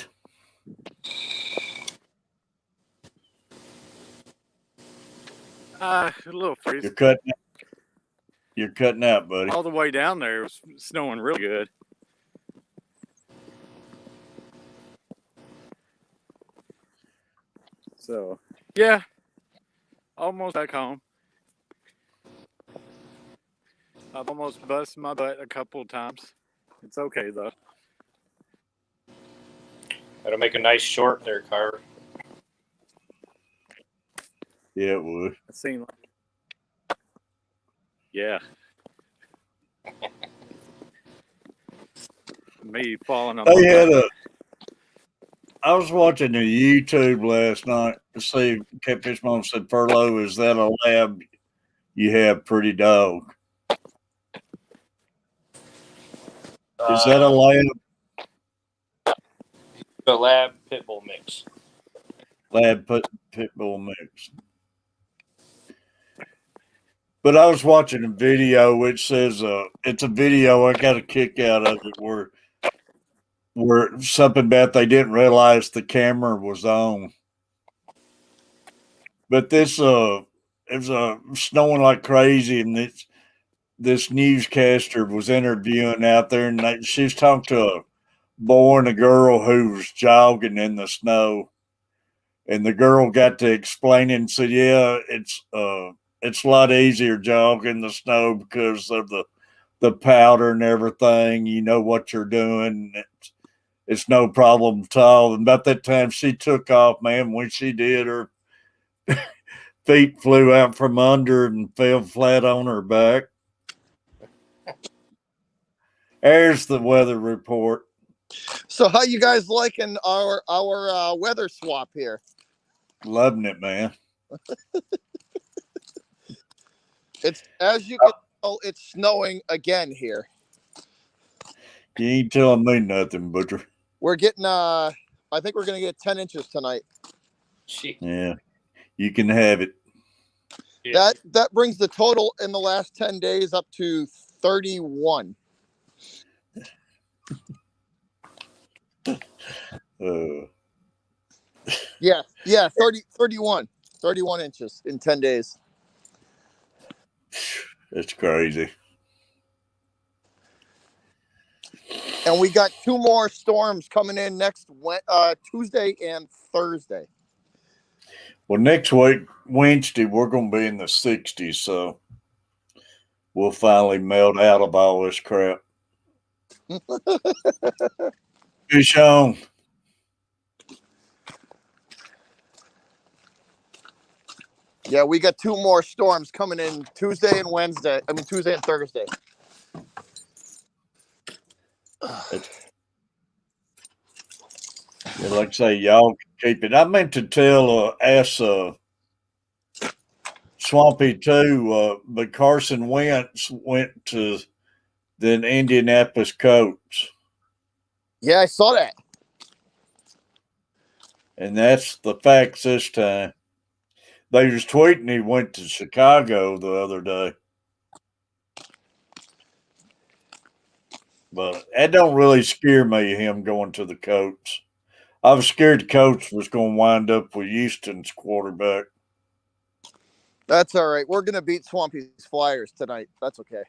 A little freeze. You're cutting out, buddy. All the way down there, it was snowing really good. So, yeah, almost back home. I've almost busted my butt a couple of times. It's okay, though. That'll make a nice short there, Carver. Yeah, it would. It seemed like, yeah. Me falling on my butt. I was watching a YouTube last night to see Catfish Mom said, Furlough, is that a lab you have, pretty dog? Is that a lab? The lab pit bull mix. Lab pit bull mix. But I was watching a video which says it's a video. I got a kick out of it where something about they didn't realize the camera was on. But this it was snowing like crazy, and this newscaster was interviewing out there, and she was talking to a boy and a girl who was jogging in the snow, and the girl got to explain it and said, "Yeah, it's a lot easier jogging in the snow because of the powder and everything. You know what you're doing. It's no problem at all." And about that time, she took off, man. When she did, her feet flew out from under and fell flat on her back. There's the weather report. So how you guys liking our weather swap here? Loving it, man. It's, as you can tell, it's snowing again here. You ain't telling me nothing, Butcher. We're getting I think we're gonna get 10 inches tonight. She, Yeah, you can have it. yeah. That brings the total in the last 10 days up to 31. Yeah, 31 inches in 10 days. It's crazy. And we got 2 more storms coming in next Tuesday and Thursday. Well, next week, Wednesday, we're going to be in the 60s, so we'll finally melt out of all this crap. Fish on. Yeah, we got 2 more storms coming in Tuesday and Wednesday. I mean, Tuesday and Thursday. Yeah, like I say, y'all can keep it. I meant to ask Swampy too, but Carson Wentz went to the Indianapolis Colts. Yeah, I saw that. And that's the facts this time. They was tweeting he went to Chicago the other day. But that don't really scare me, him going to the Colts. I was scared the Colts was going to wind up with Houston's quarterback. That's all right. We're gonna beat Swampy's Flyers tonight. That's okay.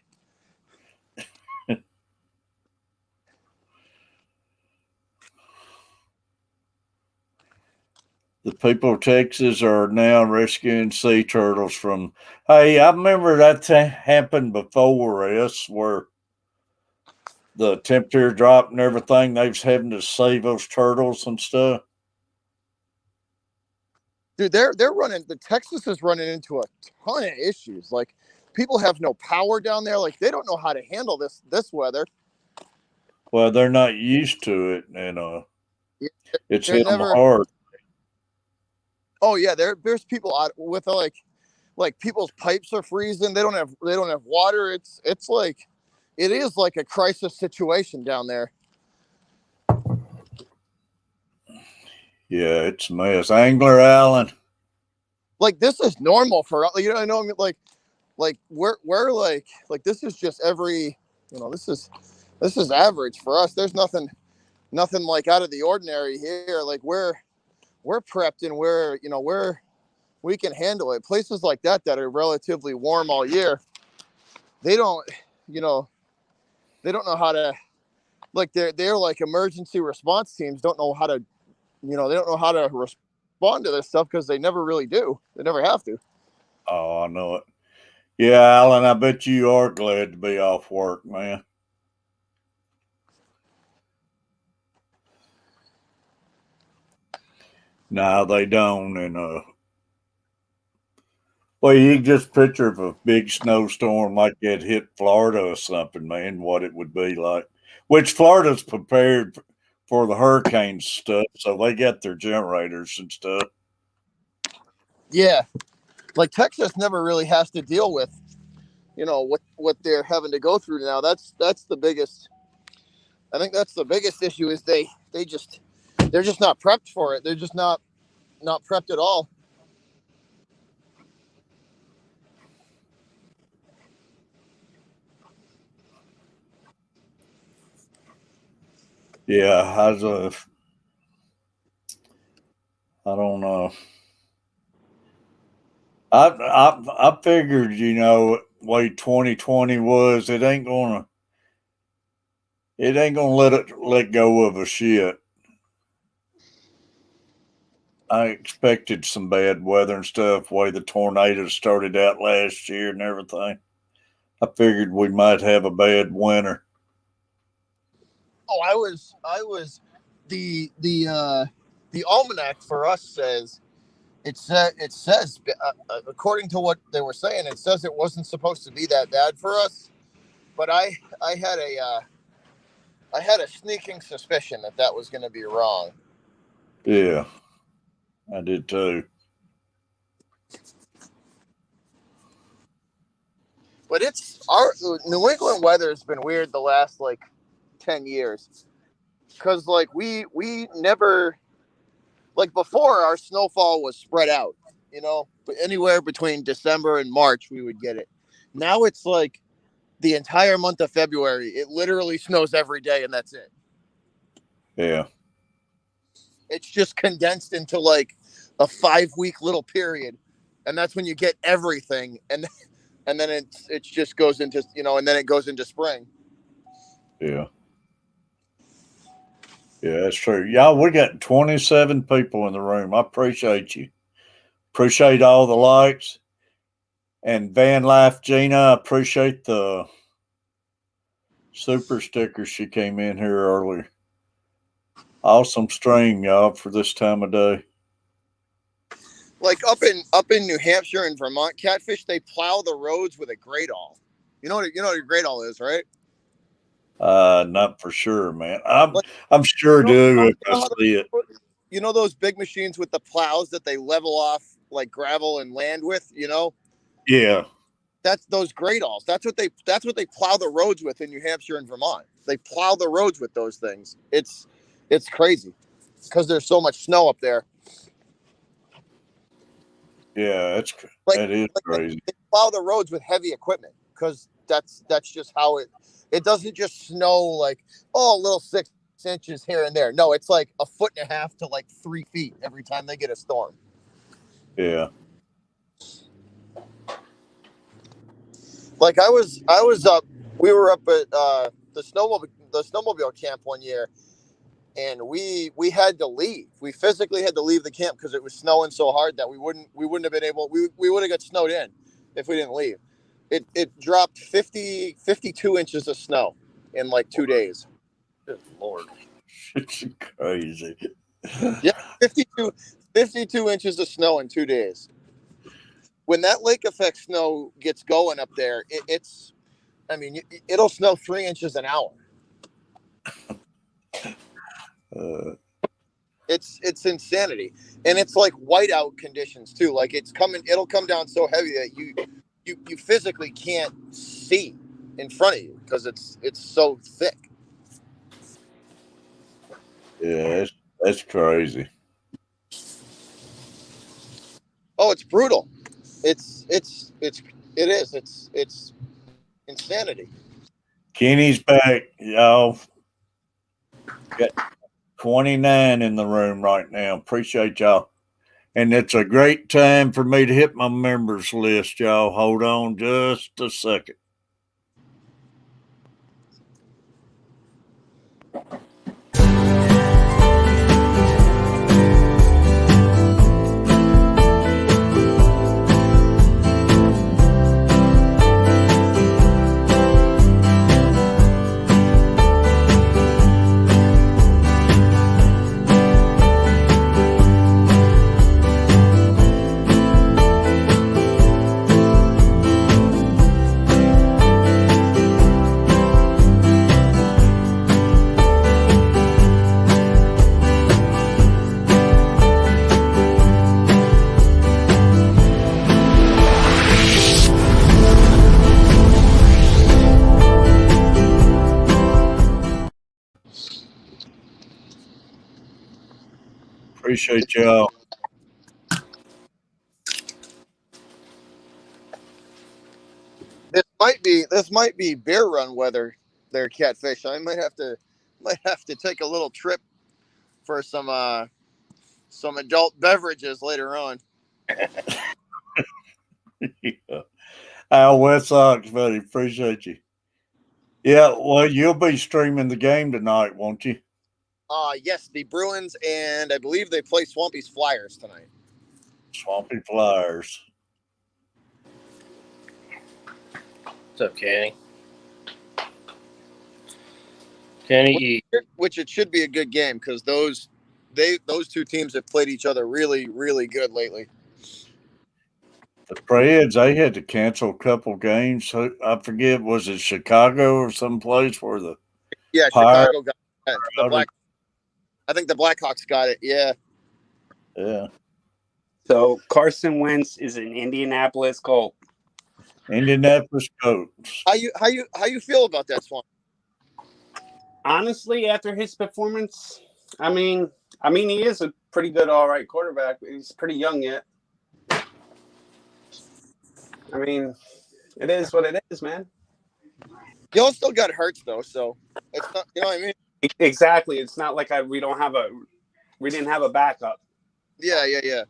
The people of Texas are now rescuing sea turtles from. Hey, I remember that happened before us, where the temperature dropped and everything. They was having to save those turtles and stuff. Dude, they're running. The Texas is running into a ton of issues. Like, people have no power down there. Like, they don't know how to handle this weather. Well, they're not used to it, and it's They're hit them never. hard. Oh yeah, there's people out with like people's pipes are freezing. They don't have water. It's like, it is like a crisis situation down there. Yeah, it's a mess. Angler Island. Like, this is normal for, you know, I know, like we're like this is just every, you know, this is average for us. There's nothing like out of the ordinary here. Like, we're prepped, and we can handle it. Places like that are relatively warm all year, they don't, you know, they don't know how to, like, they're like emergency response teams don't know how to, you know, they don't know how to respond to this stuff because they never really do. They never have to. Oh, I know it. Yeah, Alan, I bet you are glad to be off work, man. No, they don't. And well, you can just picture if a big snowstorm like that hit Florida or something, man, what it would be like. Which Florida's prepared for the hurricane stuff, so they got their generators and stuff. Yeah, like Texas never really has to deal with, you know, what they're having to go through now. That's the biggest. I think that's the biggest issue is they're just not prepped for it. They're just not prepped at all. Yeah, I don't know. I figured, you know, way 2020 was, it ain't gonna let go of a shit. I expected some bad weather and stuff, way the tornadoes started out last year and everything. I figured we might have a bad winter. Oh, I was the almanac for us says it says according to what they were saying, it says it wasn't supposed to be that bad for us. But I had I had a sneaking suspicion that was going to be wrong. Yeah, I did too. But our New England weather has been weird the last like 10 years. Because like we never, like before, our snowfall was spread out, but anywhere between December and March we would get it. Now it's like the entire month of February, it literally snows every day, and that's it. Yeah. It's just condensed into like a 5-week little period, and that's when you get everything, and then it just goes into and then it goes into spring. Yeah. Yeah, that's true. Y'all, we got 27 people in the room. I appreciate you. Appreciate all the likes. And Van Life Gina, I appreciate the super sticker she came in here earlier. Awesome stream, y'all, for this time of day. Like up in New Hampshire and Vermont, Catfish, they plow the roads with a great awl. You know what a great awl is, right? Not for sure, man. I'm sure do if I see it. You know those big machines with the plows that they level off like gravel and land with, Yeah. That's those great alls. That's what they plow the roads with in New Hampshire and Vermont. They plow the roads with those things. It's crazy because there's so much snow up there. Yeah, that is crazy. They plow the roads with heavy equipment because that's just how it doesn't just snow like a little 6 inches here and there. No, it's like 1.5 feet to like 3 feet every time they get a storm. Yeah. Like we were up at the snowmobile camp one year, and we had to leave. We physically had to leave the camp because it was snowing so hard that we wouldn't have been able. We would have got snowed in if we didn't leave. It dropped 52 inches of snow in like 2 days. Good Lord. It's crazy. Yeah, 52 inches of snow in 2 days. When that lake effect snow gets going up there, it'll snow 3 inches an hour. It's insanity, and it's like whiteout conditions too. Like it'll come down so heavy that you physically can't see in front of you because it's so thick. Yeah, that's crazy. Oh, it's brutal. It is. It's insanity. Kenny's back, y'all. Got 29 in the room right now. Appreciate y'all. And it's a great time for me to hit my members list, y'all. Hold on just a second. Appreciate y'all. This might be beer run weather there, Catfish. I might have to take a little trip for some adult beverages later on. Yeah. Al West Sox, buddy. Appreciate you. Yeah, well, you'll be streaming the game tonight, won't you? Yes, the Bruins, and I believe they play Swampy's Flyers tonight. Swampy Flyers. What's up, Kenny? Kenny, which it should be a good game because those two teams have played each other really, really good lately. The Preds, they had to cancel a couple games. I forget, was it Chicago or someplace where the Yeah, Pirate. Chicago got it. I think the Blackhawks got it. Yeah. Yeah. So Carson Wentz is an Indianapolis Colt. Indianapolis Colts. How you feel about that, Swan? Honestly, after his performance, I mean, he is a pretty good, all right quarterback. He's pretty young yet. I mean, it is what it is, man. Y'all still got Hurts though, so it's not. You know what I mean? Exactly. It's not like we didn't have a backup. Yeah.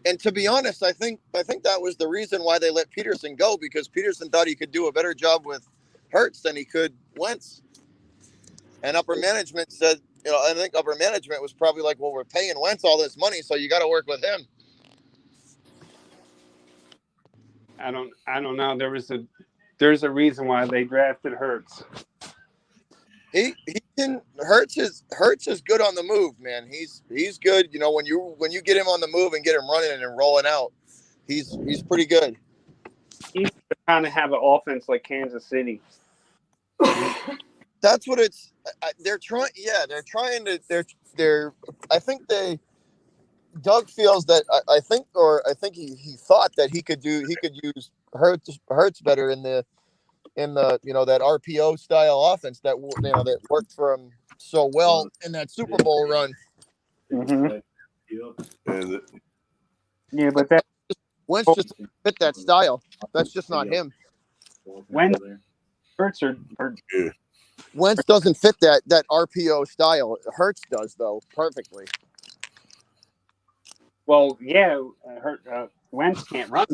And to be honest, I think that was the reason why they let Peterson go, because Peterson thought he could do a better job with Hurts than he could Wentz. And upper management said, I think upper management was probably like, well, we're paying Wentz all this money, so you got to work with him. I don't know. There's a reason why they drafted Hurts. Hurts is good on the move, man. He's good. When you get him on the move and get him running and rolling out, he's pretty good. He's trying to have an offense like Kansas City. That's what they're trying. Yeah, they're trying to. They're. I think Doug feels that. I think he thought that he could use Hurts better in the that RPO style offense that worked for him so well in that Super Bowl run. Mm-hmm. Yeah, but that Wentz just fit that style. That's just not him. When Hurts are Wentz doesn't fit that RPO style. Hurts does though perfectly. well, yeah. Wentz can't run.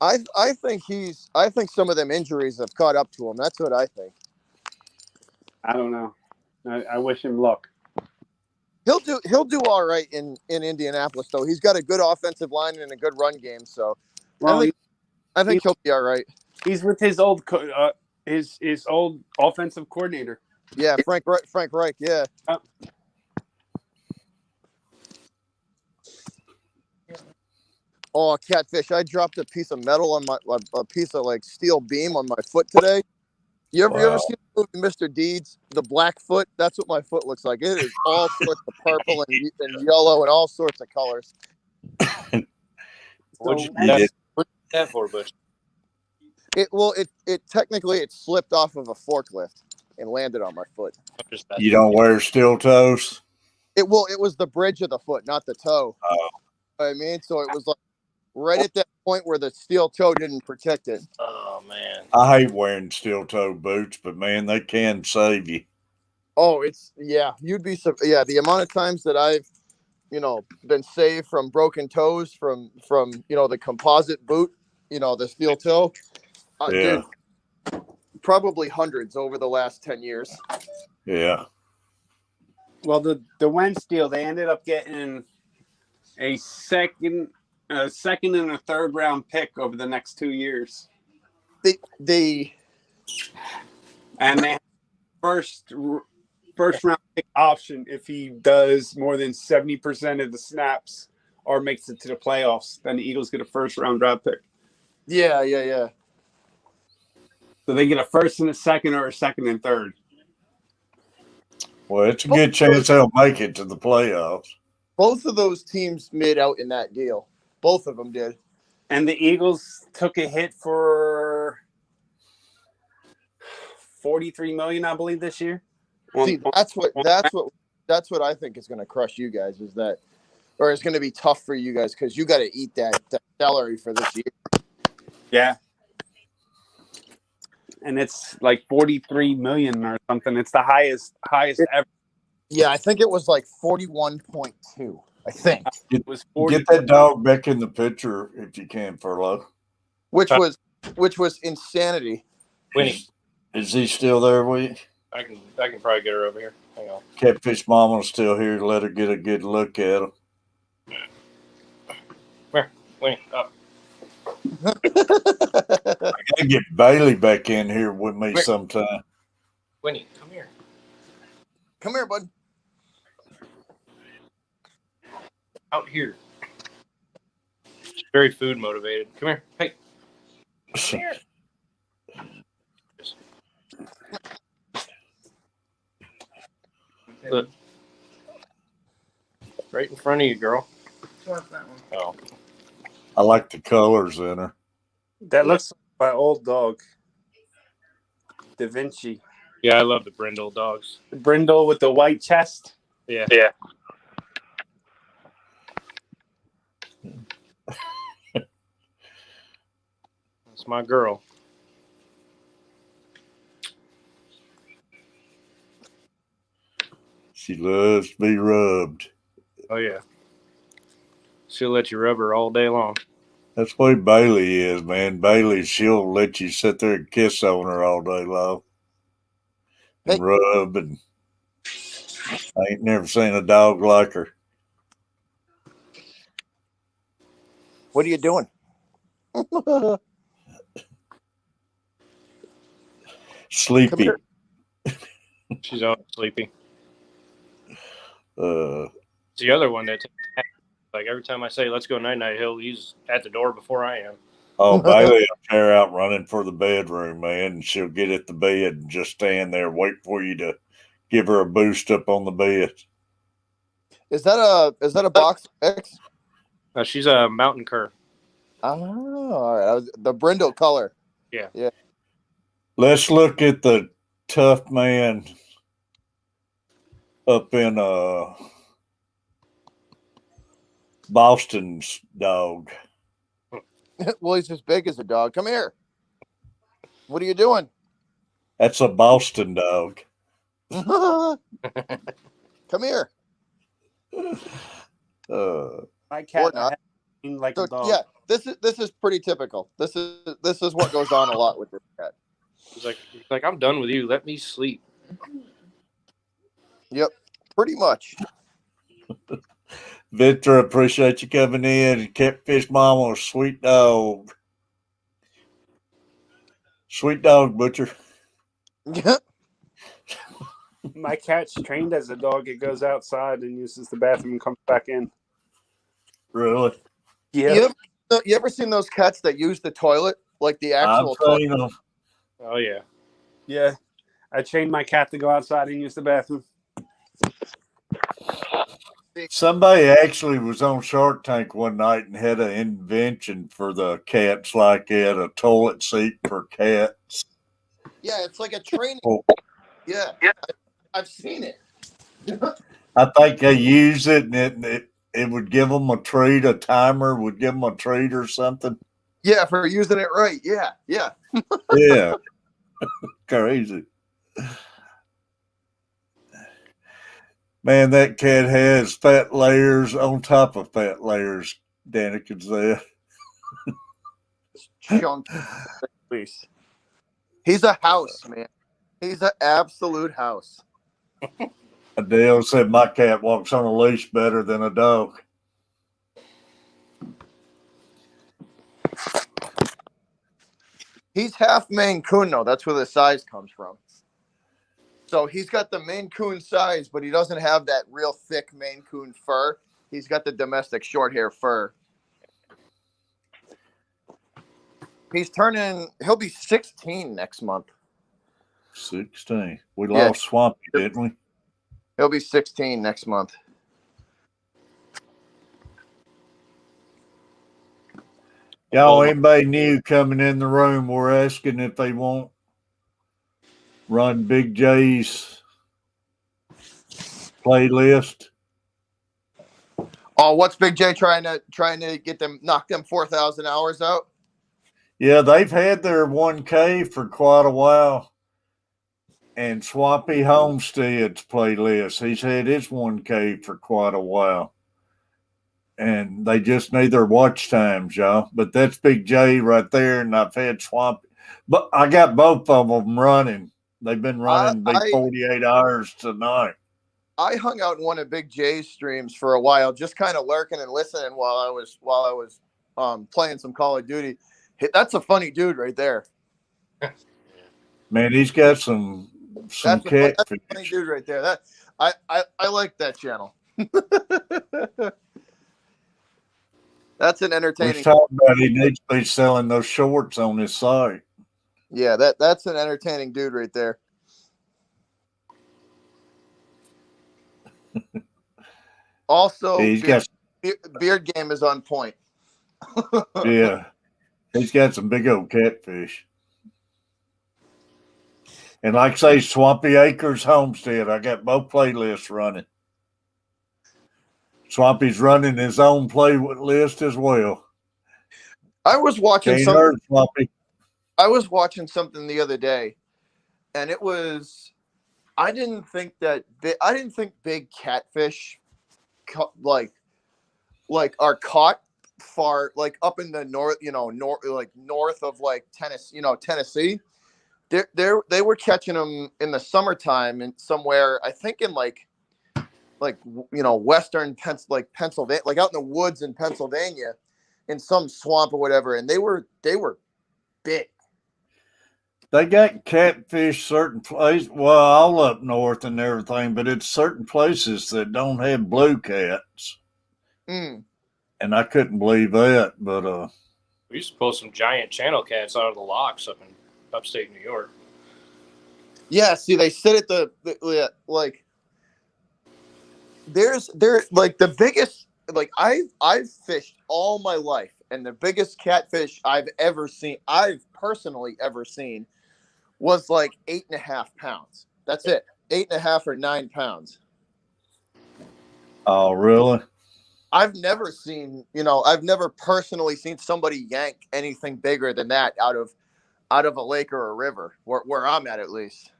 I think some of them injuries have caught up to him. That's what I think. I don't know. I wish him luck. He'll do all right in Indianapolis though. He's got a good offensive line and a good run game, so Well, I think he'll be all right. He's with his old his old offensive coordinator. Yeah, Frank Reich. Yeah. Oh, Catfish! I dropped a piece of metal on a piece of like steel beam on my foot today. You ever seen the movie Mr. Deeds? The black foot? That's what my foot looks like. It is all sorts of purple and yellow and all sorts of colors. What'd you do that for, Bush? It technically slipped off of a forklift and landed on my foot. You don't wear steel toes? It was the bridge of the foot, not the toe. Oh. I mean, so it was like right at that point where the steel toe didn't protect it. Oh man, I hate wearing steel toe boots, but man, they can save you. Oh, you'd be the amount of times that I've been saved from broken toes from the composite boot, the steel toe. Yeah. Dude, probably hundreds over the last 10 years. Yeah. Well, the Wentz deal, they ended up getting a second and a third round pick over the next 2 years. They have first round pick option if he does more than 70% of the snaps or makes it to the playoffs. Then the Eagles get a first round draft pick. Yeah. So they get a first and a second, or a second and third. Well, it's a good chance they'll make it to the playoffs. Both of those teams made out in that deal. Both of them did. And the Eagles took a hit for $43 million, I believe, this year. See, that's what I think is going to crush you guys or it's going to be tough for you guys because you got to eat that salary for this year. Yeah. And it's like 43 million or something. It's the highest ever. Yeah, I think it was like 41.2. I think it was 40. Get that dog back in the picture if you can, Furlough. Which was insanity. Winnie, is he still there with you? I can probably get her over here. Hang on. Catfish Mama's still here. Let her get a good look at him. Where, Winnie? Up. I gotta get Bailey back in here with me sometime. Winnie, come here. Come here, bud. Out here. She's very food motivated. Come here. Hey. Come here. Look. Right in front of you, girl. Oh. I like the colors in her. That looks like my old dog, Da Vinci. Yeah, I love the brindle dogs. The brindle with the white chest. Yeah. That's my girl. She loves to be rubbed. Oh, yeah. She'll let you rub her all day long. That's the way Bailey is, man. Bailey, she'll let you sit there and kiss on her all day long. And Hey. rub, and I ain't never seen a dog like her. What are you doing? Sleepy. here. She's always sleepy. Uh, It's the other one that takes a nap. Like every time I say, let's go night-night, he's at the door before I am. oh, Bailey will tear out running for the bedroom, man. And she'll get at the bed and just stand there, wait for you to give her a boost up on the bed. Is that a box X? She's a mountain cur. Oh, all right. The brindle color. Yeah. Let's look at the tough man up in Boston's dog. Well, he's as big as a dog. Come here. What are you doing? That's a Boston dog. Come here. My cat Or not. like So, a dog. yeah, this is pretty typical. This is what goes on a lot with this cat. He's like, I'm done with you. Let me sleep. Yep, pretty much. Victor, appreciate you coming in. Catfish Mama, sweet dog. Sweet dog, Butcher. Yeah. My cat's trained as a dog. It goes outside and uses the bathroom and comes back in. Really? Yeah. You ever seen those cats that use the toilet, like the actual I've seen toilet? them. Oh, yeah. Yeah. I trained my cat to go outside and use the bathroom. Somebody actually was on Shark Tank one night and had an invention for the cats like that, a toilet seat for cats. Yeah, it's like a training. Oh, Yeah, I've seen it. I think they use it and it would give them a treat, a timer would give them a treat or something. Yeah, for using it right. Yeah. Yeah. Crazy. Man, that cat has fat layers on top of fat layers, Danica said. Chunky. He's a house, man. He's an absolute house. Adele said my cat walks on a leash better than a dog. He's half Maine Coon, though. That's where the size comes from. So he's got the Maine Coon size, but he doesn't have that real thick Maine Coon fur. He's got the domestic short hair fur. He'll be 16 next month. 16. We lost Swampy, didn't we? He'll be 16 next month. Y'all, anybody new coming in the room, we're asking if they want run Big J's playlist. Oh, what's Big J trying to get them, knock them 4,000 hours out? Yeah, they've had their 1K for quite a while. And Swampy Homestead's playlist, he's had his 1K for quite a while. And they just need their watch times, y'all. But that's Big J right there, and I've had Swampy. But I got both of them running. They've been running 48 hours tonight. I hung out in one of Big J's streams for a while, just kind of lurking and listening while I was playing some Call of Duty. That's a funny dude right there. Man, he's got some That's Catfish. a funny dude right there. That I like that channel. That's an entertaining. We're talking about he needs to be selling those shorts on his site. Yeah, that's an entertaining dude right there. Also, He's got beard game is on point. yeah, he's got some big old catfish. And like I say, Swampy Acres Homestead, I got both playlists running. Swampy's running his own playlist as well. I was watching Can't something. hurt Swampy. I was watching something the other day, and it was. I didn't think big catfish, like are caught far, like up in the north, north of like Tennessee. They were catching them in the summertime and somewhere, I think in like western Pennsylvania, like out in the woods in Pennsylvania, in some swamp or whatever, and they were big. They got catfish certain places, well, all up north and everything, but it's certain places that don't have blue cats. Mm. And I couldn't believe that, but We used to pull some giant channel cats out of the locks up in upstate New York. Yeah, see, they sit at the like. They're like the biggest. Like I've fished all my life, and the biggest catfish I've personally ever seen, was like 8.5 pounds. That's it, 8.5 or 9 pounds. oh, really? I've never personally seen somebody yank anything bigger than that out of a lake or a river, where I'm at least.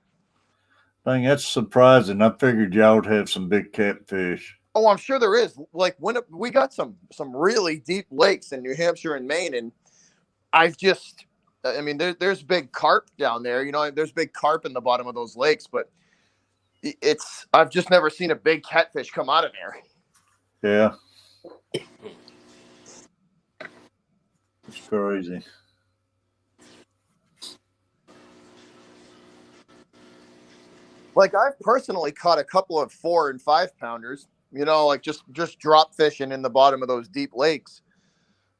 Dang, that's surprising. I figured y'all would have some big catfish. Oh, I'm sure there is. Like when we got some really deep lakes in New Hampshire and Maine, and there's big carp down there. There's big carp in the bottom of those lakes, but I've just never seen a big catfish come out of there. Yeah. It's crazy. Like I've personally caught a couple of 4 and 5 pounders, like just drop fishing in the bottom of those deep lakes,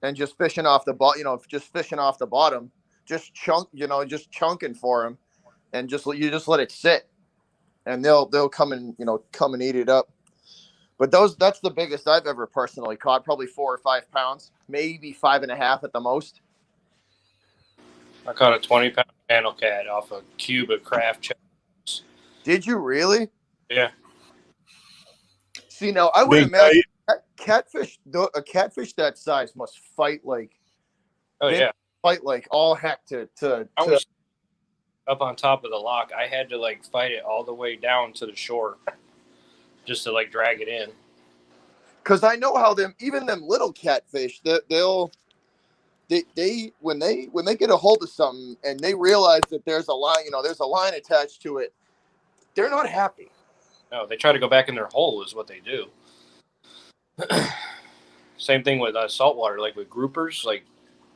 and just fishing off the bottom, just chunking for them, and you just let it sit, and they'll come and eat it up. But that's the biggest I've ever personally caught, probably 4 or 5 pounds, maybe 5.5 at the most. I caught a 20-pound channel cat off a cube of craft chips. Did you really? Yeah. See, now I would imagine a catfish that size must fight like. Oh yeah. Fight like all heck to. I was up on top of the lock. I had to like fight it all the way down to the shore, just to like drag it in. Because I know how even them little catfish, they when they get a hold of something and they realize that there's a line attached to it, they're not happy. No, they try to go back in their hole is what they do. Same thing with saltwater, like with groupers. Like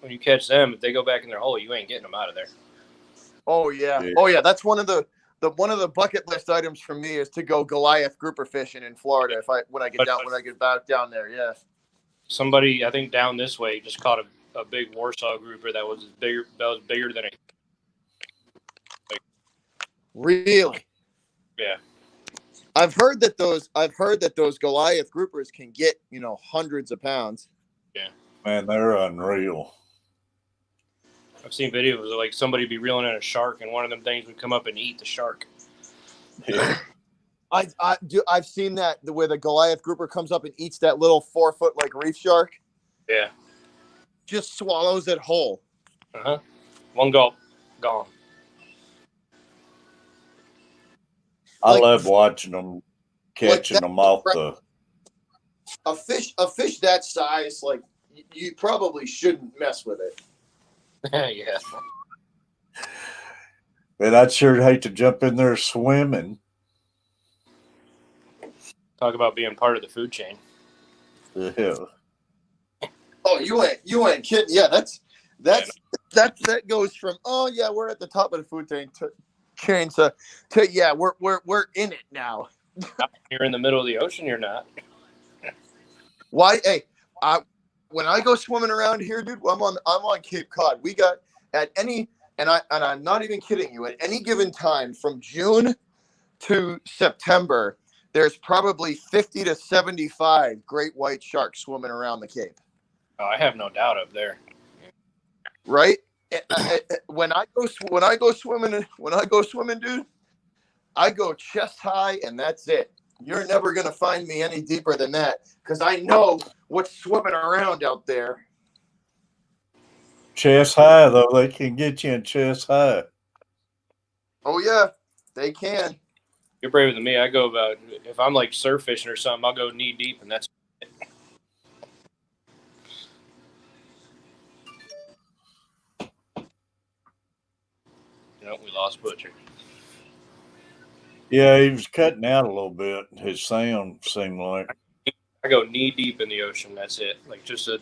when you catch them, if they go back in their hole, you ain't getting them out of there. Oh yeah. Oh yeah. That's one of the bucket list items for me is to go Goliath grouper fishing in Florida when I get back down there. Yeah. Somebody I think down this way just caught a big Warsaw grouper that was bigger than a. Really? Yeah. I've heard that those Goliath groupers can get, hundreds of pounds. Yeah. Man, they're unreal. I've seen videos of like somebody be reeling in a shark and one of them things would come up and eat the shark. Yeah. I've seen that where the Goliath grouper comes up and eats that little 4-foot like reef shark. Yeah. Just swallows it whole. Uh-huh. One gulp, gone. I love watching them, catching them off the. A fish that size, like you probably shouldn't mess with it. Yeah. And I'd sure hate to jump in there swimming. Talk about being part of the food chain. Yeah. Oh, you ain't kidding. Yeah, that goes from we're at the top of the food chain to yeah, we're in it now. You're in the middle of the ocean, you're not. Why? Hey, when I go swimming around here, dude, I'm on Cape Cod. We got I'm not even kidding you. At any given time from June to September, there's probably 50 to 75 great white sharks swimming around the Cape. Oh, I have no doubt up there. Right? When I go swimming, dude, I go chest high, and that's it. You're never gonna find me any deeper than that because I know what's swimming around out there. Chest high, though, they can get you in chest high. Oh yeah, they can. You're braver than me. I go about, if I'm like surf fishing or something, I'll go knee deep, and that's it. We lost Butcher. Yeah, he was cutting out a little bit. His sound seemed like. I go knee deep in the ocean. That's it. Like just to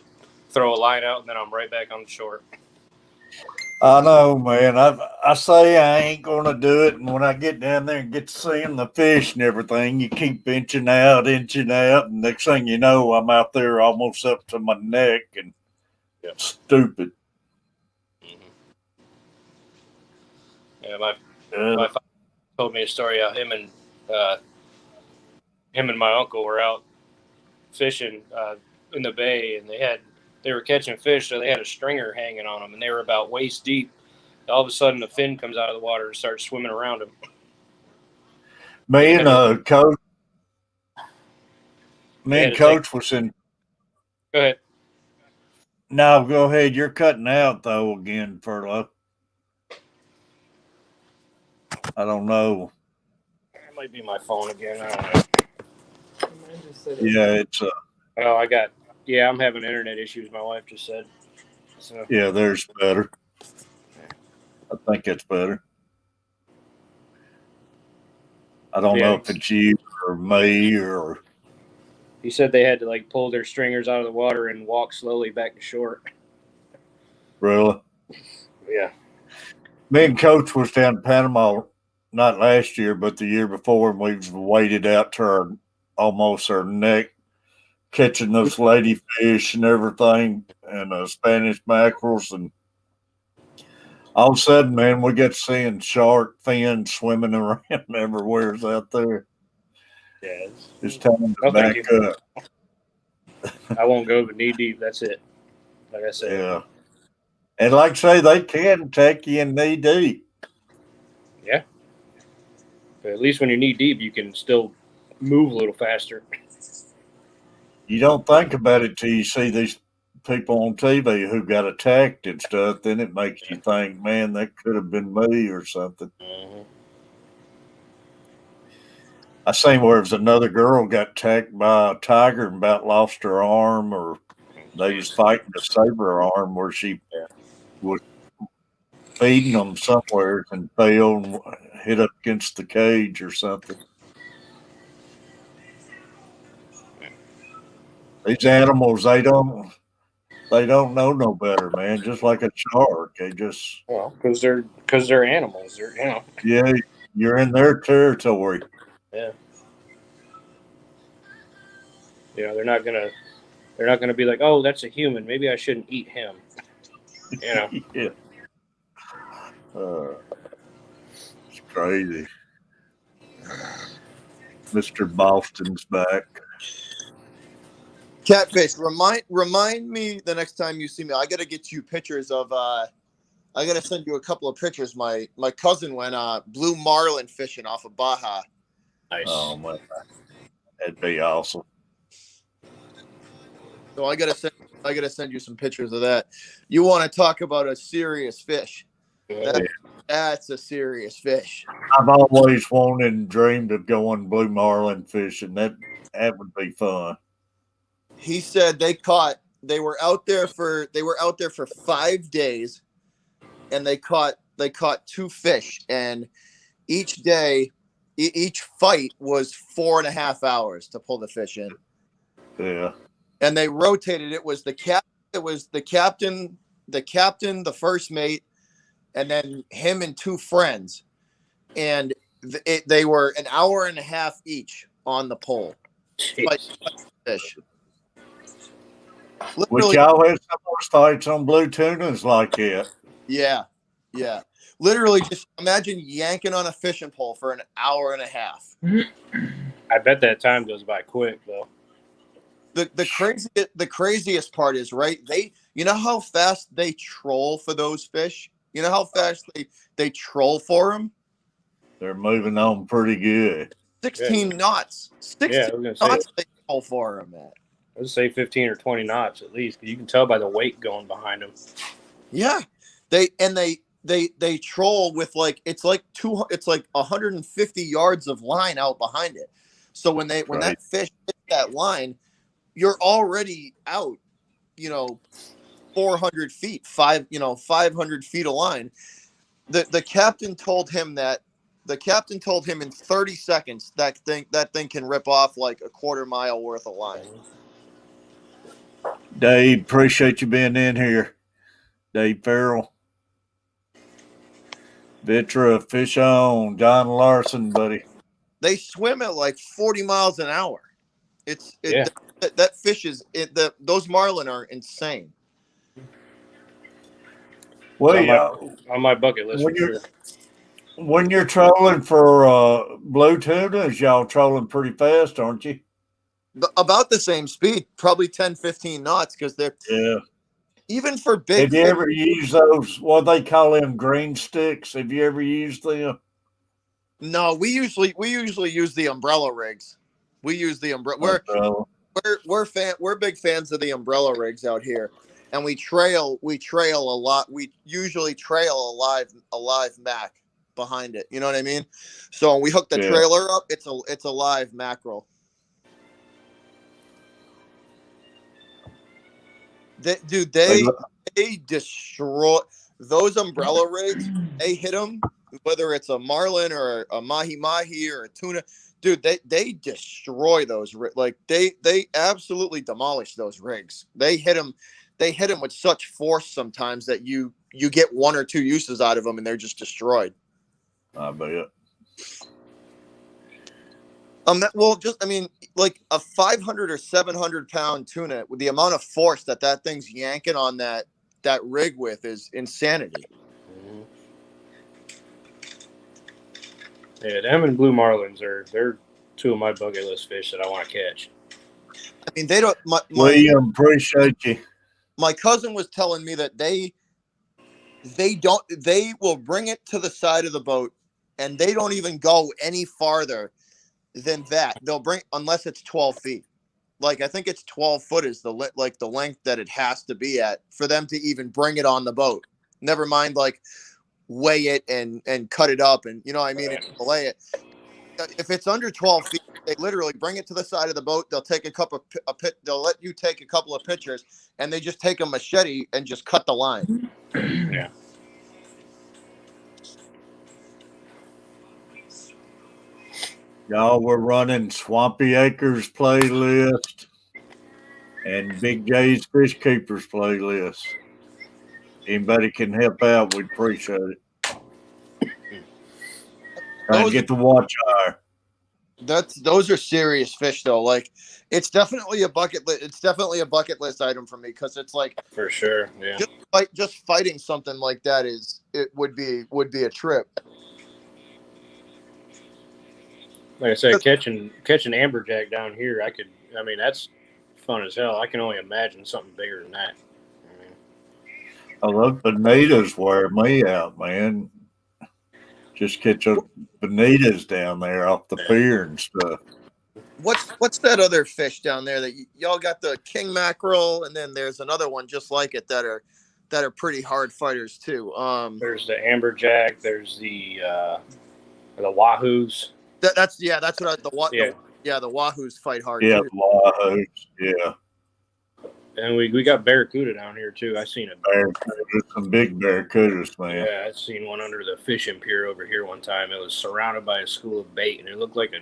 throw a line out, and then I'm right back on the shore. I know, man. I say I ain't gonna do it, and when I get down there and get to seeing the fish and everything, you keep inching out, and next thing you know, I'm out there almost up to my neck and stupid. Mm-hmm. Yeah, my father told me a story how him and my uncle were out fishing in the bay, and they were catching fish, so they had a stringer hanging on them, and they were about waist deep. All of a sudden, a fin comes out of the water and starts swimming around them. Me and Coach was in. Go ahead. No, go ahead. You're cutting out though again, Furlough. I don't know. It might be my phone again. I don't know. Yeah, it's Oh, I'm having internet issues. My wife just said. So. Yeah, there's better. I think it's better. I don't know if it's you or me or. He said they had to like pull their stringers out of the water and walk slowly back to shore. Really? Yeah. Me and Coach was down in Panama, not last year, but the year before, and we waded out to almost our neck, catching those ladyfish and everything, and Spanish mackerels, and all of a sudden, man, we get seeing shark fins swimming around everywhere out there. Yeah, it's time to back up. I won't go but knee deep. That's it. Like I said. Yeah. And like I say, they can take you in knee deep. Yeah. But at least when you're knee deep, you can still move a little faster. You don't think about it till you see these people on TV who got attacked and stuff. Then it makes you think, man, that could have been me or something. Mm-hmm. I seen where it was another girl got attacked by a tiger and about lost her arm, or they was fighting to save her arm where she was feeding them somewhere and fell and hit up against the cage or something. These animals, they don't know no better, man. Just like a shark, they just because they're animals. They're Yeah, you're in their territory. Yeah. They're not gonna be like, oh, that's a human. Maybe I shouldn't eat him. Yeah. It's crazy. Mr. Boston's back. Catfish, remind me the next time you see me. I gotta get you pictures of. I gotta send you a couple of pictures. My cousin went blue marlin fishing off of Baja. Nice. Oh man, that'd be awesome. So I gotta send you some pictures of that. You want to talk about a serious fish? That's a serious fish. I've always wanted and dreamed of going blue marlin fishing. That would be fun. He said they were out there for 5 days, and they caught 2 fish, and each fight was 4.5 hours to pull the fish in. Yeah. And they rotated. It was the captain, the first mate, and then him and 2 friends, and they were an hour and a half each on the pole. Fish. Which y'all had some more fights on blue tunas like that. Yeah. Literally, just imagine yanking on a fishing pole for an hour and a half. I bet that time goes by quick though. The craziest part is, right, you know how fast they troll for those fish? You know how fast they troll for them? They're moving on pretty good. 16 knots. 16 Yeah, I was gonna say. knots they troll for them at. Let's say 15 or 20 knots at least, because you can tell by the weight going behind them. Yeah, they troll with like it's like 150 yards of line out behind it. So when that fish hits that line, you're already out, 400 feet, 500 feet of line. The captain told him in 30 seconds that thing can rip off like a quarter mile worth of line. Dave, appreciate you being in here. Dave Farrell. Vitra, fish on. John Larson, buddy. They swim at like 40 miles an hour. That fish is those marlin are insane. Well, on my bucket list for sure. When you're trolling for blue tunas, y'all trolling pretty fast, aren't you? About the same speed, probably 10, 15 knots, because they're even for big. Have you ever used those? What they call them, green sticks? Have you ever used them? No, we usually use the umbrella rigs. We use the umbrella. We're big fans of the umbrella rigs out here, and we trail a lot. We usually trail a live mac behind it. You know what I mean? So when we hook the trailer up, it's a live mackerel. They destroy those umbrella rigs. They hit them, whether it's a marlin or a mahi or a tuna. Dude, they destroy those. Like they absolutely demolish those rigs. They hit them with such force sometimes that you get one or two uses out of them and they're just destroyed. I bet. Like a 500 or 700 pound tuna, with the amount of force that thing's yanking on that rig with is insanity. Mm-hmm. Yeah, them and blue marlins they're two of my bucket list fish that I want to catch. I mean, they don't. William, appreciate you. My cousin was telling me that they will bring it to the side of the boat and they don't even go any farther than that. They'll bring, unless it's 12 feet. Like I think it's 12 foot is the length that it has to be at for them to even bring it on the boat. Never mind like weigh it and cut it up and and fillet it. If it's under 12 feet, they literally bring it to the side of the boat. They'll take they'll let you take a couple of pictures and they just take a machete and just cut the line. Yeah. Y'all, we're running Swampy Acres playlist and Big J's Fish Keepers playlist. Anybody can help out, we'd appreciate it. Try and get the watch higher. Those are serious fish though. Like it's definitely a bucket list. It's definitely a bucket list item for me because it's like for sure. Yeah. Just fighting something like that would be a trip. Like I said, catching amberjack down here, that's fun as hell. I can only imagine something bigger than that. I love bonitas wear me out, man. Just catch bonitas down there off the pier and stuff. What's that other fish down there that y'all got? The king mackerel, and then there's another one just like it that are pretty hard fighters too. There's the amberjack. There's the wahoos. That's what the wahoos fight hard. Yeah, too. the wahoos. Yeah. And we got barracuda down here too. I seen some big barracudas, man. Yeah, I seen one under the fishing pier over here one time. It was surrounded by a school of bait, and it looked like a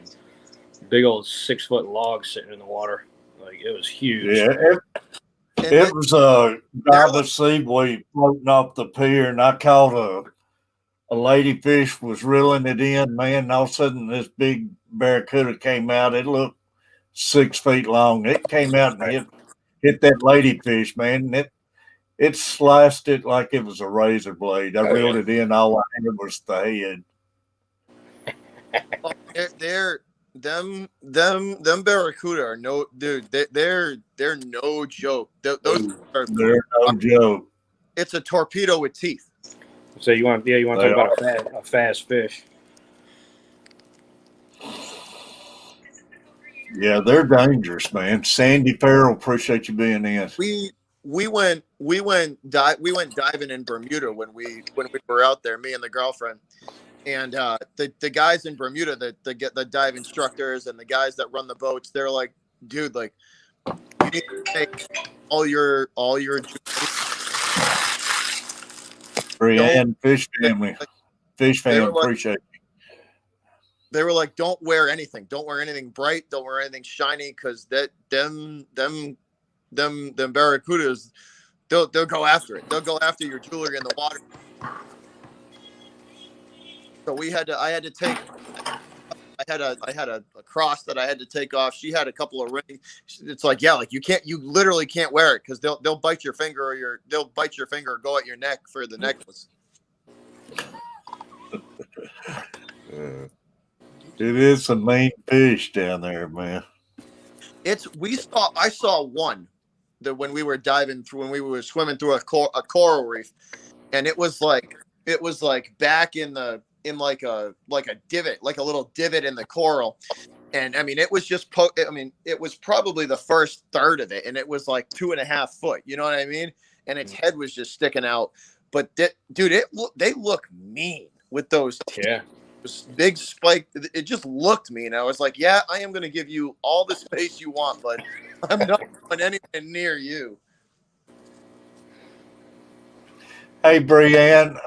big old 6-foot log sitting in the water. Like it was huge. Yeah, it was a gobba seaweed floating off the pier, and I caught a ladyfish was reeling it in, man. And all of a sudden, this big barracuda came out. It looked 6 feet long. It came out and hit that ladyfish, man. And it sliced it like it was a razor blade. I reeled it in. All I had was the head. them barracuda are no dude. They're no joke. Those are, They're no joke. it's a torpedo with teeth. So you want to talk about a fast fish? Yeah, they're dangerous, man. Sandy Farrell, appreciate you being in. We went diving in Bermuda when we were out there, me and the girlfriend. And the guys in Bermuda, the dive instructors and the guys that run the boats, they're like, dude, like you need to take all your Brianne, Fish family. Fish they fan, were like, appreciate you. they were like, don't wear anything bright, don't wear anything shiny, because them barracudas, they'll go after it. They'll go after your jewelry in the water. So I had a cross that I had to take off. She had a couple of rings. It's like, yeah, like you literally can't wear it because they'll bite your finger or go at your neck for the necklace. It is some mean fish down there, man. I saw one that when we were swimming through a coral reef, and it was like back in like a divot, like a little divot in the coral. And I mean, it was just it was probably the first third of it, and it was like 2.5 foot, you know what I mean? And its head was just sticking out. But dude, they look mean with those teeth. Yeah. Big spike. It just looked mean. I was like, yeah, I am going to give you all the space you want, but I'm not going anywhere near you. Hey, Brianne,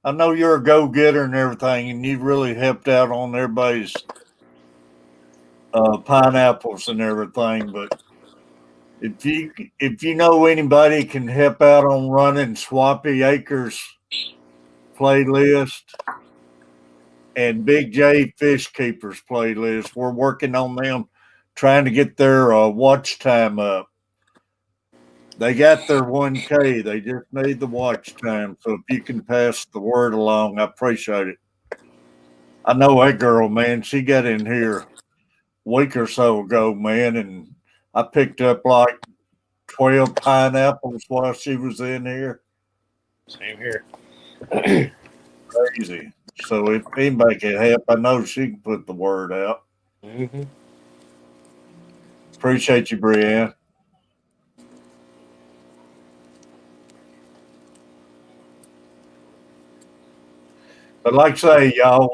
I know you're a go-getter and everything, and you've really helped out on everybody's pineapples and everything. But if you know anybody can help out on running Swampy Acres playlist and Big J Fish Keepers playlist, we're working on them, trying to get their watch time up. They got their 1K. They just need the watch time. So if you can pass the word along, I appreciate it. I know that girl, man. She got in here a week or so ago, man, and I picked up like 12 pineapples while she was in here. Same here. Crazy. So if anybody can help, I know she can put the word out. Mm-hmm. Appreciate you, Brianne. But like I say, y'all,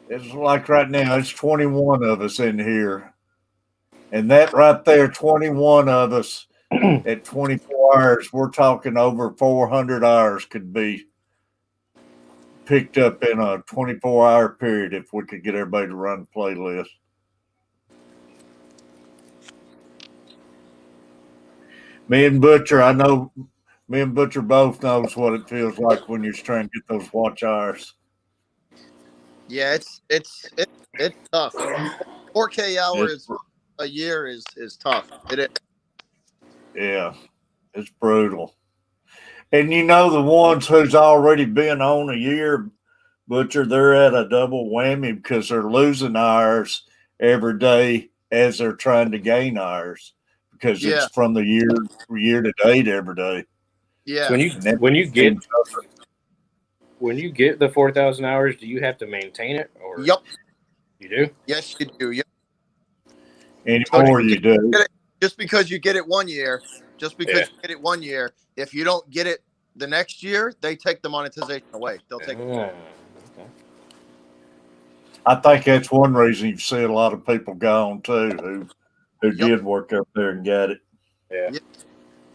it's like right now, it's 21 of us in here. And that right there, 21 of us at 24 hours, we're talking over 400 hours could be picked up in a 24-hour period if we could get everybody to run the playlist. Me and Butcher, I know me and Butcher both knows what it feels like when you're trying to get those watch hours. Yeah, it's tough. 4K hours a year is tough. It is. Yeah, it's brutal. And you know the ones who's already been on a year, Butcher, they're at a double whammy because they're losing hours every day as they're trying to gain hours because it's from the year to date every day. Yeah. So when you get the 4,000 hours, do you have to maintain it? Or Yep. You do? Yes, you do. Yep. Anymore you do. Just because you get it 1 year, if you don't get it the next year, they take the monetization away. They'll take it. Okay. I think that's one reason you see a lot of people gone too who did work up there and got it. Yeah.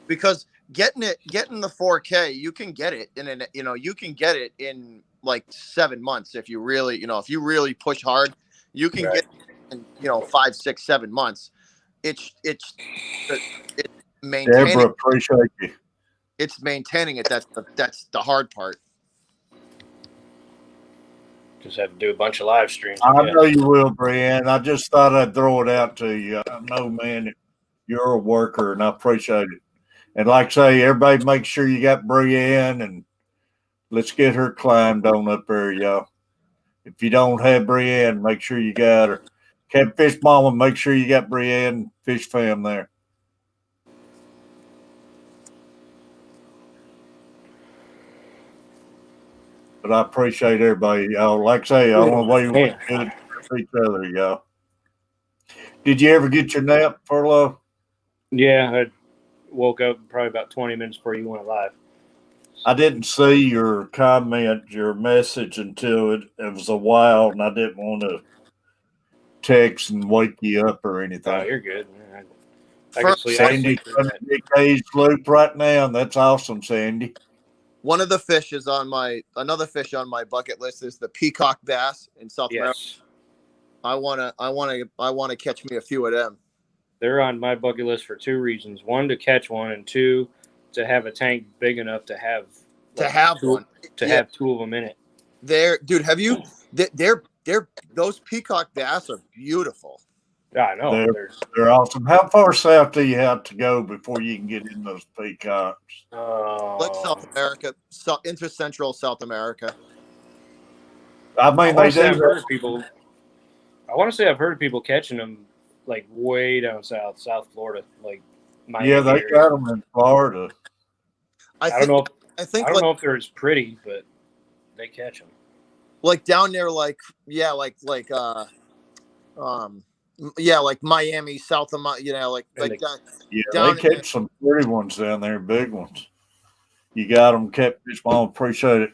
Because getting the 4K, you can get it in like 7 months if you really push hard, you can get it in 5, 6, 7 months. It's maintaining. Deborah, appreciate you. It's maintaining it. That's the hard part. Just have to do a bunch of live streams. I know you will, Brianne. I just thought I'd throw it out to you. I know, man, you're a worker, and I appreciate it. And like I say, everybody make sure you got Brianne, and let's get her climbed on up there, y'all. If you don't have Brienne, make sure you got her. Catfish Mama, make sure you got Brienne Fish Fam there. But I appreciate everybody, y'all. Like I say, the only way we Man. do it for each other, y'all. Did you ever get your nap, Furlough? Yeah, I woke up probably about 20 minutes before you went live. I didn't see your comment, your message until it was a while, and I didn't want to text and wake you up or anything. Oh, you're good. I can sleep. Sandy's on a big age loop right now, and that's awesome, Sandy. One of the fish is on another fish on my bucket list is the peacock bass in South America. I wanna catch me a few of them. They're on my bucket list for two reasons: one, to catch one, and two, to have a tank big enough to have one. Have two of them in it. Dude, have you? Those peacock bass are beautiful. Yeah, I know. They're awesome. How far south do you have to go before you can get in those peacocks? Like South America, into Central South America. I mean, I want to say I've heard people catching them like way down south, South Florida, like Miami. Yeah, they got them in Florida. I don't know if they're as pretty, but they catch them. Like down there, like Miami, south of like that. Yeah, they catch some pretty ones down there, big ones. You got them, Catfish Mom. Appreciate it.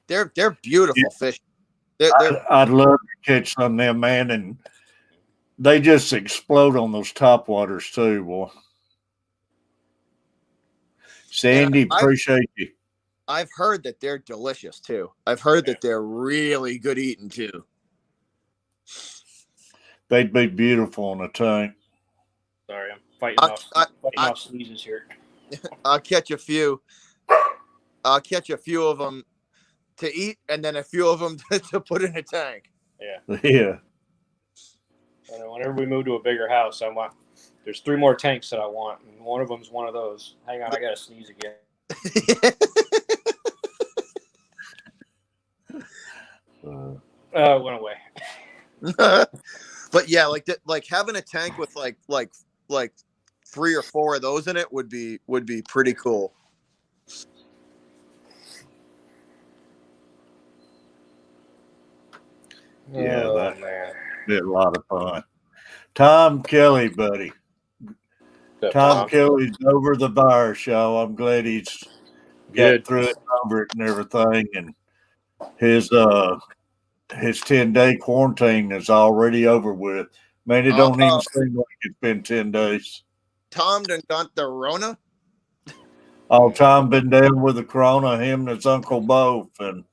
They're beautiful fish. I'd love to catch some of them, man, and they just explode on those top waters too, boy. Sandy, appreciate you. I've heard that they're delicious too. I've heard that they're really good eating too. They'd be beautiful in a tank. Sorry, I'm fighting off sneezes here. I'll catch a few. I'll catch a few of them to eat, and then a few of them to put in a tank. Yeah. Yeah. And whenever we move to a bigger house, there's 3 more tanks that I want, and one of them's one of those. Hang on, I gotta sneeze again. It went away. But yeah, like having a tank with like 3 or 4 of those in it would be pretty cool. Yeah, that'd be a lot of fun. Tom Kelly, buddy. Tom Kelly's over the virus, y'all. I'm glad he's got through it, over it, and everything. And his 10-day quarantine is already over with. Man, it don't even seem like it's been 10 days. Tom done got the Rona? All Tom been down with the corona, him and his Uncle both. And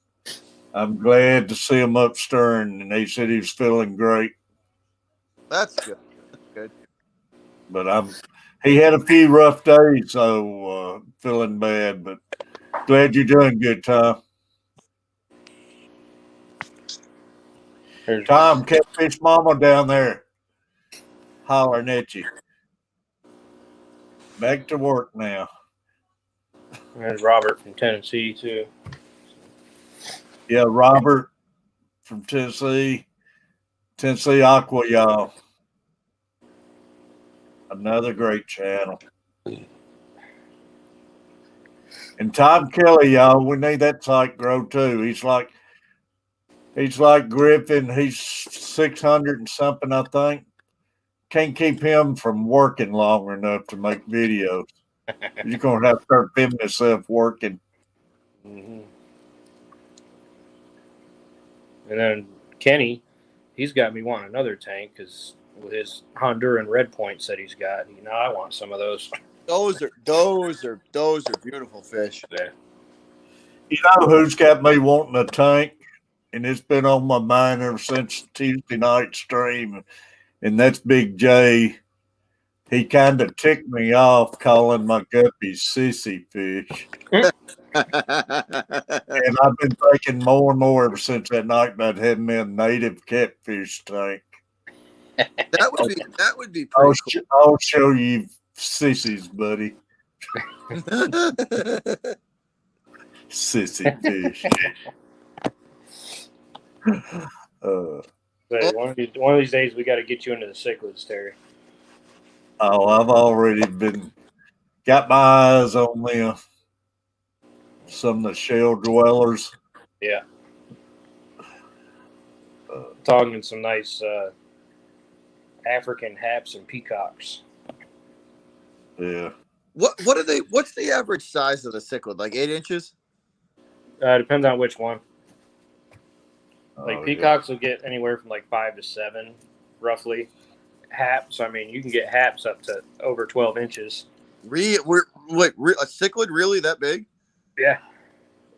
I'm glad to see him up stirring. And he said he was feeling great. That's good. That's good. But he had a few rough days, so feeling bad. But glad you're doing good, Tom. Tom, Catfish Mama down there hollering at you. Back to work now. There's Robert from Tennessee, too. Yeah, Robert from Tennessee. Tennessee Aqua, y'all. Another great channel. And Tom Kelly, y'all, we need that site grow too. He's like Griffin. He's 600 and something, I think. Can't keep him from working long enough to make videos. You're going to have to start filming yourself working. Mm-hmm. And then Kenny, he's got me wanting another tank because with his Honduran red points that he's got, I want some of those. Those are beautiful fish. Yeah. You know who's got me wanting a tank? And it's been on my mind ever since Tuesday night stream. And that's Big J. He kind of ticked me off calling my guppies sissy fish. And I've been thinking more and more ever since that night about having me a native catfish tank. That would be pretty cool. I'll show you sissies, buddy. Sissy fish. So one of these days we got to get you into the cichlids, Terry. I've already got my eyes on them. Some of the shell dwellers. Yeah. Talking some nice African haps and peacocks. Yeah. What are they? What's the average size of the cichlid? Like 8 inches? Depends on which one. Like Oh, peacocks will get anywhere from like 5 to 7, roughly. Haps, I mean, you can get haps up to over 12 inches. A cichlid really that big? Yeah.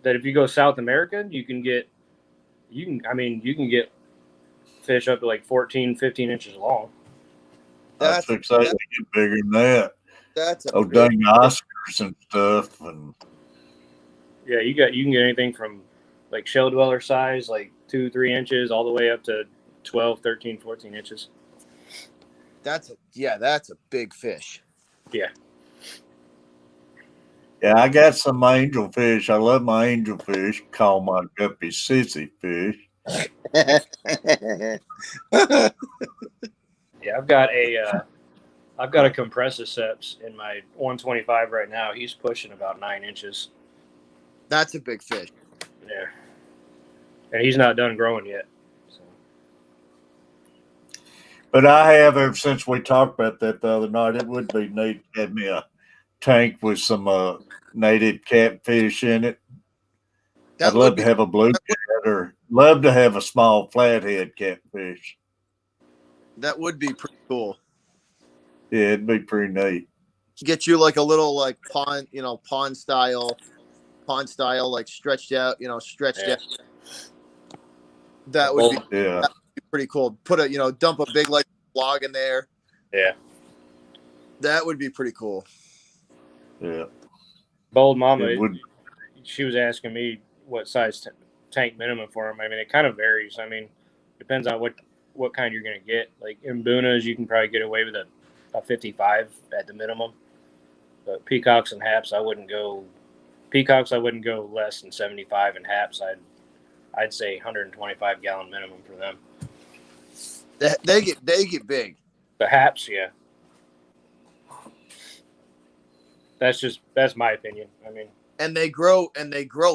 That if you go South America, you can get fish up to like 14, 15 inches long. I think they get bigger than that. That's a dang Oscars and stuff, and yeah, you can get anything from like shell dweller size, like 2-3 inches, all the way up to 12, 13, 14 inches. That's a big fish. Yeah. Yeah, I got some angelfish. I love my angelfish. Call my guppy sissy fish. Yeah, I've got a compressiceps in my 125 right now. He's pushing about 9 inches. That's a big fish. Yeah. And he's not done growing yet. So. But I have, ever since we talked about that the other night, it would be neat to have me a tank with some native catfish in it. I'd love to have a blue cat, or love to have a small flathead catfish. That would be pretty cool. Yeah, it'd be pretty neat. Get you like a little like pond style, like stretched out. Out. That would be pretty cool. Dump a big like log in there. Yeah. That would be pretty cool. Yeah. Bold Mama, she was asking me what size tank minimum for them. I mean, it kind of varies. I mean, depends on what kind you're going to get. Like in Mbunas, you can probably get away with a 55 at the minimum. But peacocks and haps, I wouldn't go less than 75, and haps, I'd say 125 gallon minimum for them. They get big. The haps, yeah. That's my opinion. I mean, and they grow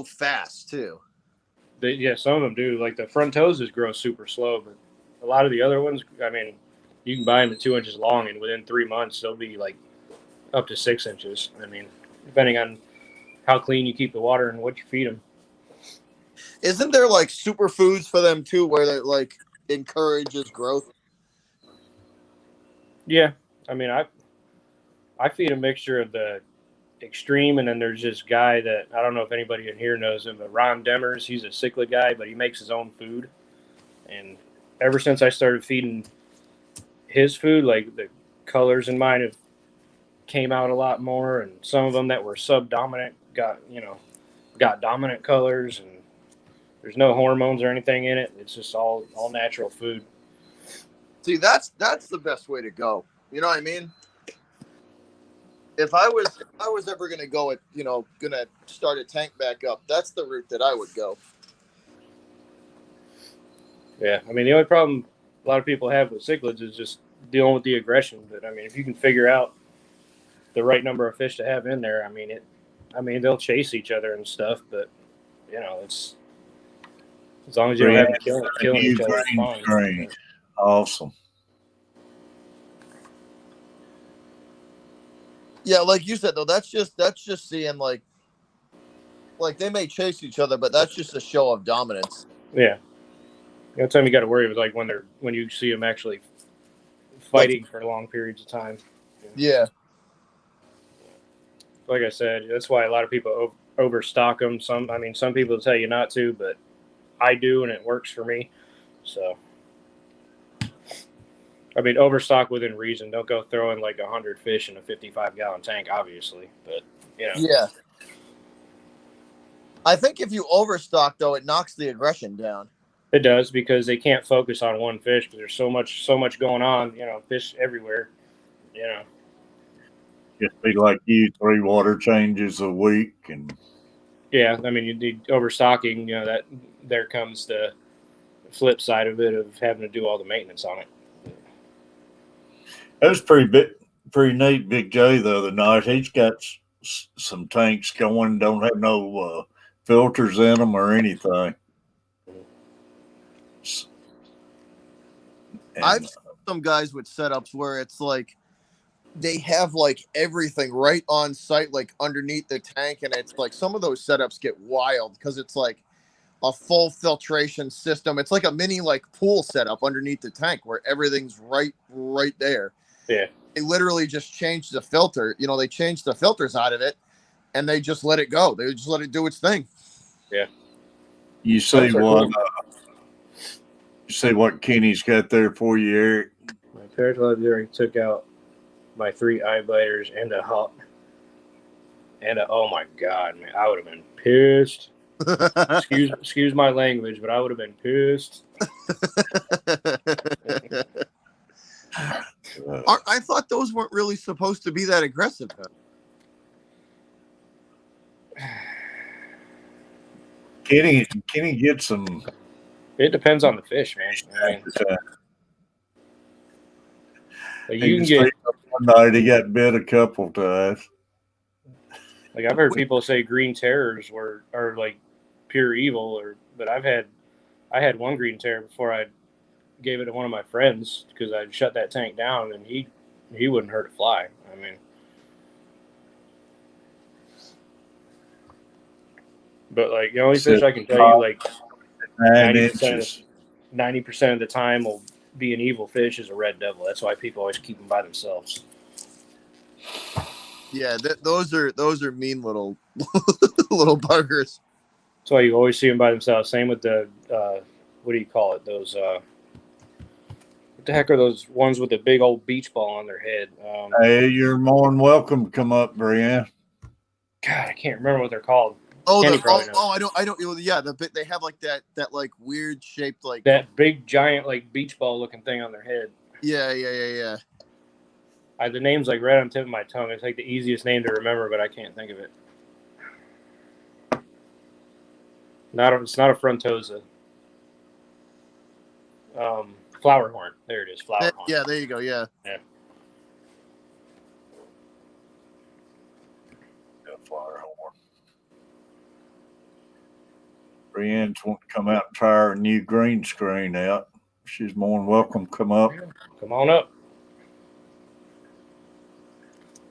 fast too. Some of them do. Like the front toes grow super slow, but a lot of the other ones, I mean, you can buy them at 2 inches long, and within 3 months they'll be like up to 6 inches. I mean, depending on how clean you keep the water and what you feed them. Isn't there like superfoods for them too, where they like encourages growth? Yeah, I mean, I feed a mixture of the extreme, and then there's this guy that I don't know if anybody in here knows him, but Ron Demers. He's a cichlid guy, but he makes his own food. And ever since I started feeding his food, like the colors in mine have came out a lot more, and some of them that were subdominant got dominant colors, and there's no hormones or anything in it. It's just all natural food. See, that's the best way to go. You know what I mean? If I was ever gonna go gonna start a tank back up, that's the route that I would go. Yeah, I mean, the only problem a lot of people have with cichlids is just dealing with the aggression. But I mean, if you can figure out the right number of fish to have in there, I mean, they'll chase each other and stuff. But it's as long as you don't have them killing each other, it's fine. Awesome. Yeah, like you said though, that's just seeing like they may chase each other, but that's just a show of dominance. Yeah. The only time you got to worry is like when you see them actually fighting for long periods of time. Yeah. Like I said, that's why a lot of people overstock them. Some people tell you not to, but I do, and it works for me. So, I mean, overstock within reason. Don't go throwing like 100 fish in a 55-gallon tank, obviously. But Yeah. I think if you overstock though, it knocks the aggression down. It does, because they can't focus on one fish because there's so much going on. Fish everywhere. Just be like you, 3 water changes a week, and yeah, I mean, you need overstocking. That there comes the flip side of it of having to do all the maintenance on it. That was pretty neat. Big J the other night. He's got some tanks going. Don't have no filters in them or anything. I've seen some guys with setups where it's like they have like everything right on site, like underneath the tank, and it's like some of those setups get wild because it's like a full filtration system. It's like a mini like pool setup underneath the tank where everything's right there. Yeah. They literally just changed the filter. You know, they changed the filters out of it and they just let it go. They just let it do its thing. Yeah. You see what Kenny's got there for you, Eric? My parents library took out my 3 eye biters and a hawk. Oh my God, man, I would have been pissed. excuse my language, but I would have been pissed. I thought those weren't really supposed to be that aggressive, though. Kenny gets some. It depends on the fish, man. I mean, you can get. One night he got bit a couple times. Like I've heard people say green terrors are like pure evil, but I had one green terror before I gave it to one of my friends because I'd shut that tank down and he wouldn't hurt a fly. I mean, but like the only fish I can tell you like 90% of the time will be an evil fish is a red devil. That's why people always keep them by themselves. Yeah, those are mean little buggers. That's why you always see them by themselves. Same with the what do you call it? Those what the heck are those ones with the big old beach ball on their head? Hey, you're more than welcome to come up, Brianne. God, I can't remember what they're called. Oh, I don't. Yeah, they have like that like weird shaped like that big giant like beach ball looking thing on their head. Yeah. The name's like right on the tip of my tongue. It's like the easiest name to remember, but I can't think of it. It's not a frontosa. Flower horn. There it is. Flower horn. Yeah, there you go. Yeah. Flower horn. Brianne's wanting to come out and try her new green screen out. She's more than welcome to come up. Come on up.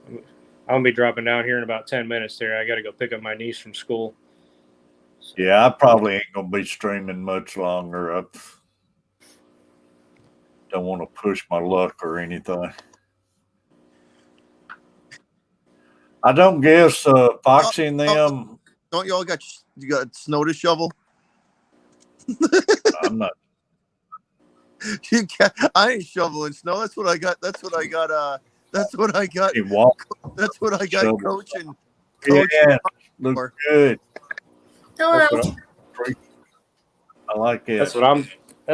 I'm going to be dropping down here in about 10 minutes there. I got to go pick up my niece from school. So. Yeah, I probably ain't going to be streaming much longer. I don't want to push my luck or anything. I don't guess Foxy and them. Don't y'all got snow to shovel? I'm not. I ain't shoveling snow. That's what I got. That's what I got. That's what I got. Coaching. Yeah, looks good. Hello. I like it. That's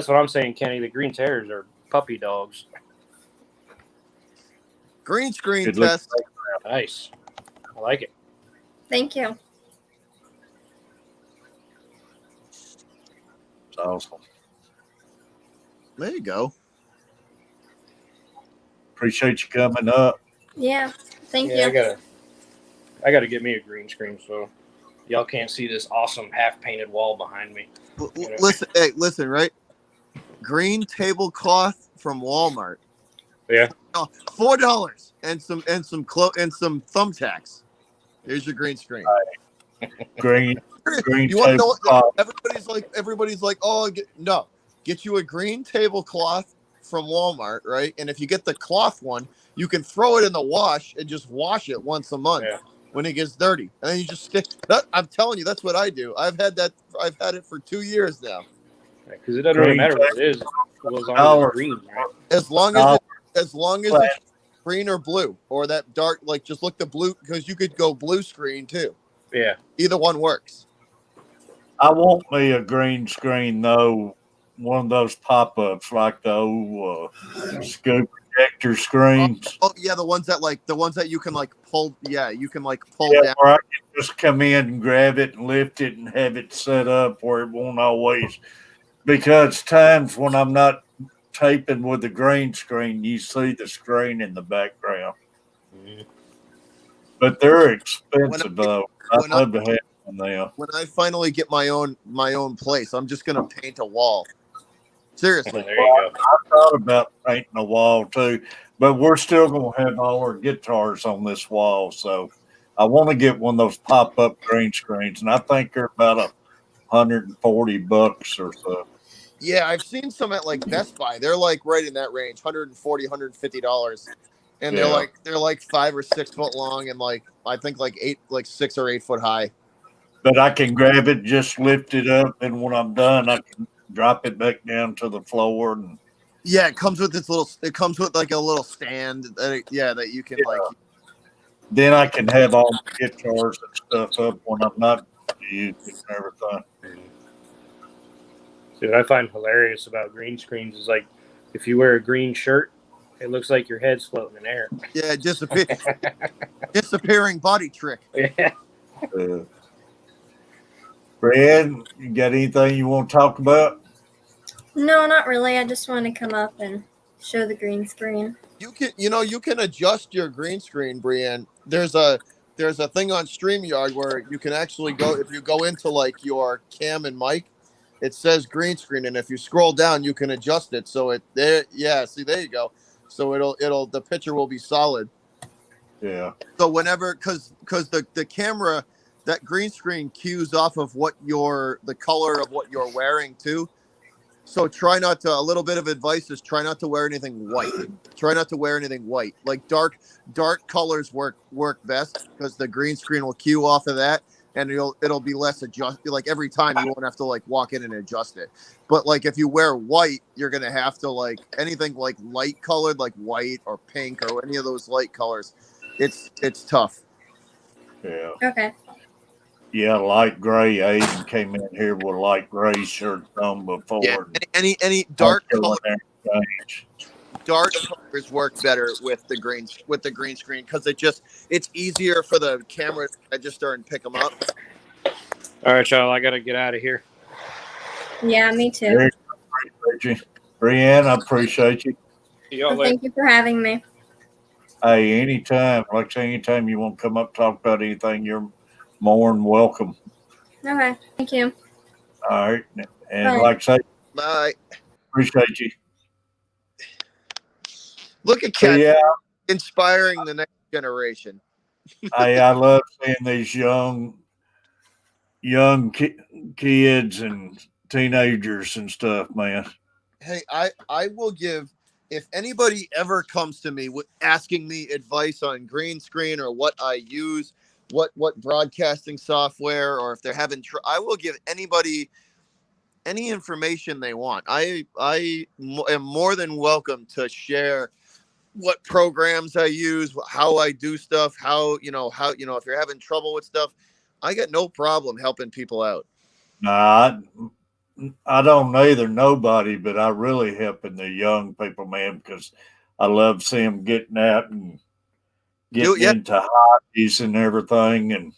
what I'm saying, Kenny. The green terriers are puppy dogs. Green screen test. Nice. I like it. Thank you. It's awesome. There you go. Appreciate you coming up. Yeah. Thank you. I gotta get me a green screen so y'all can't see this awesome half painted wall behind me. Listen, right? Green tablecloth from Walmart. Yeah. $4 and some thumbtacks. Here's your green screen. Green you want to know what everybody's like, oh, get you a green tablecloth from Walmart, right? And if you get the cloth one, you can throw it in the wash and just wash it once a month when it gets dirty. And then you just stick that. I'm telling you, that's what I do. I've had it for 2 years now. Because it doesn't really matter what it is. As long as it's green, right? As long as it's green or blue or that dark, like just look the blue, because you could go blue screen too. Yeah. Either one works. I want me a green screen though. One of those pop-ups like the old scoop projector screens. Oh yeah, the ones that you can like pull. Yeah, you can like pull down. Where I can just come in and grab it and lift it and have it set up where it won't always because times when I'm not taping with the green screen, you see the screen in the background. Mhm. But they're When I expensive though. I'd when I love to have one now. when I finally get my own place, I'm just gonna paint a wall. Seriously. There you go. I thought about painting a wall too, but we're still gonna have all our guitars on this wall. So I want to get one of those pop-up green screens, and I think they're about $140 or so. Yeah, I've seen some at like Best Buy. They're like right in that range, $140, $150. And Yeah. they're like 5 or 6 foot long and like I think like 6 or 8 foot high. But I can grab it, just lift it up, and when I'm done, I can drop it back down to the floor. And Yeah, it comes with it comes with like a little stand that you can like then I can have all my guitars and stuff up when I'm not using it and everything. See, what I find hilarious about green screens is like if you wear a green shirt, it looks like your head's floating in air. yeah, disappearing body trick. Yeah. Yeah. Brad, you got anything you want to talk about? No, not really. I just want to come up and show the green screen. You can adjust your green screen, Brienne. There's a thing on StreamYard where you can actually go if you go into like your cam and mic, it says green screen, and if you scroll down, you can adjust it so it there. Yeah, see there you go. So it'll the picture will be solid. Yeah. So whenever because the camera that green screen cues off of the color of what you're wearing too. So try not to. A little bit of advice is try not to wear anything white. Try not to wear anything white. Like dark colors work best because the green screen will cue off of that, and it'll be less adjust. Like every time you won't have to like walk in and adjust it. But like if you wear white, you're gonna have to like anything like light colored, like white or pink or any of those light colors. It's tough. Yeah. Okay. Yeah, light gray. Aiden came in here with light gray shirt on before. Yeah, any dark color. Change. Dark colors work better with the green screen because it's easier for the camera to register and pick them up. All right, y'all. I gotta get out of here. Yeah, me too. Very appreciate you, Brienne. I appreciate you. See y'all Well, later. thank you for having me. Hey, anytime, like I say, anytime you want to come up talk about anything, you're more than welcome. Okay, thank you. All right, and Bye. like I say, Bye. appreciate you. Look at Catfish Yeah, inspiring the next generation. I love seeing these young kids and teenagers and stuff, man. Hey, I will give if anybody ever comes to me with asking me advice on green screen or what I use, what broadcasting software, or if they're having I will give anybody any information they want. I am more than welcome to share what programs I use, how I do stuff, how if you're having trouble with stuff, I got no problem helping people out. Nah, I don't either nobody, but I really helping the young people, man, because I love seeing them getting out and getting Yeah. into hobbies and everything,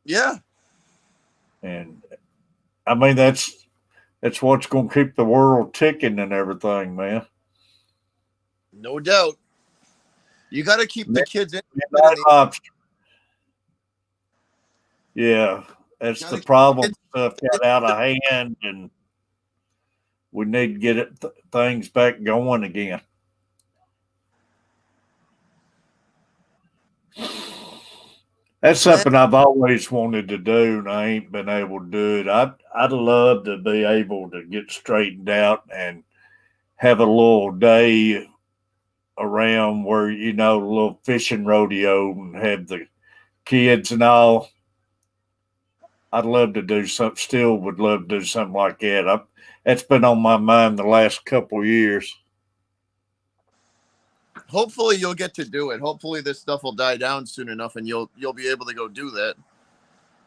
Yeah. and I mean that's what's going to keep the world ticking and everything, man. No doubt. You got to keep the kids in. Yeah, that's the problem. Stuff got out of hand, and we need to get things back going again. That's something I've always wanted to do, and I ain't been able to do it. I'd love to be able to get straightened out and have a little day around where a little fishing rodeo and have the kids and all. I'd love to do something. Still would love to do something like that. That's been on my mind the last couple of years. Hopefully you'll get to do it. Hopefully this stuff will die down soon enough and you'll be able to go do that.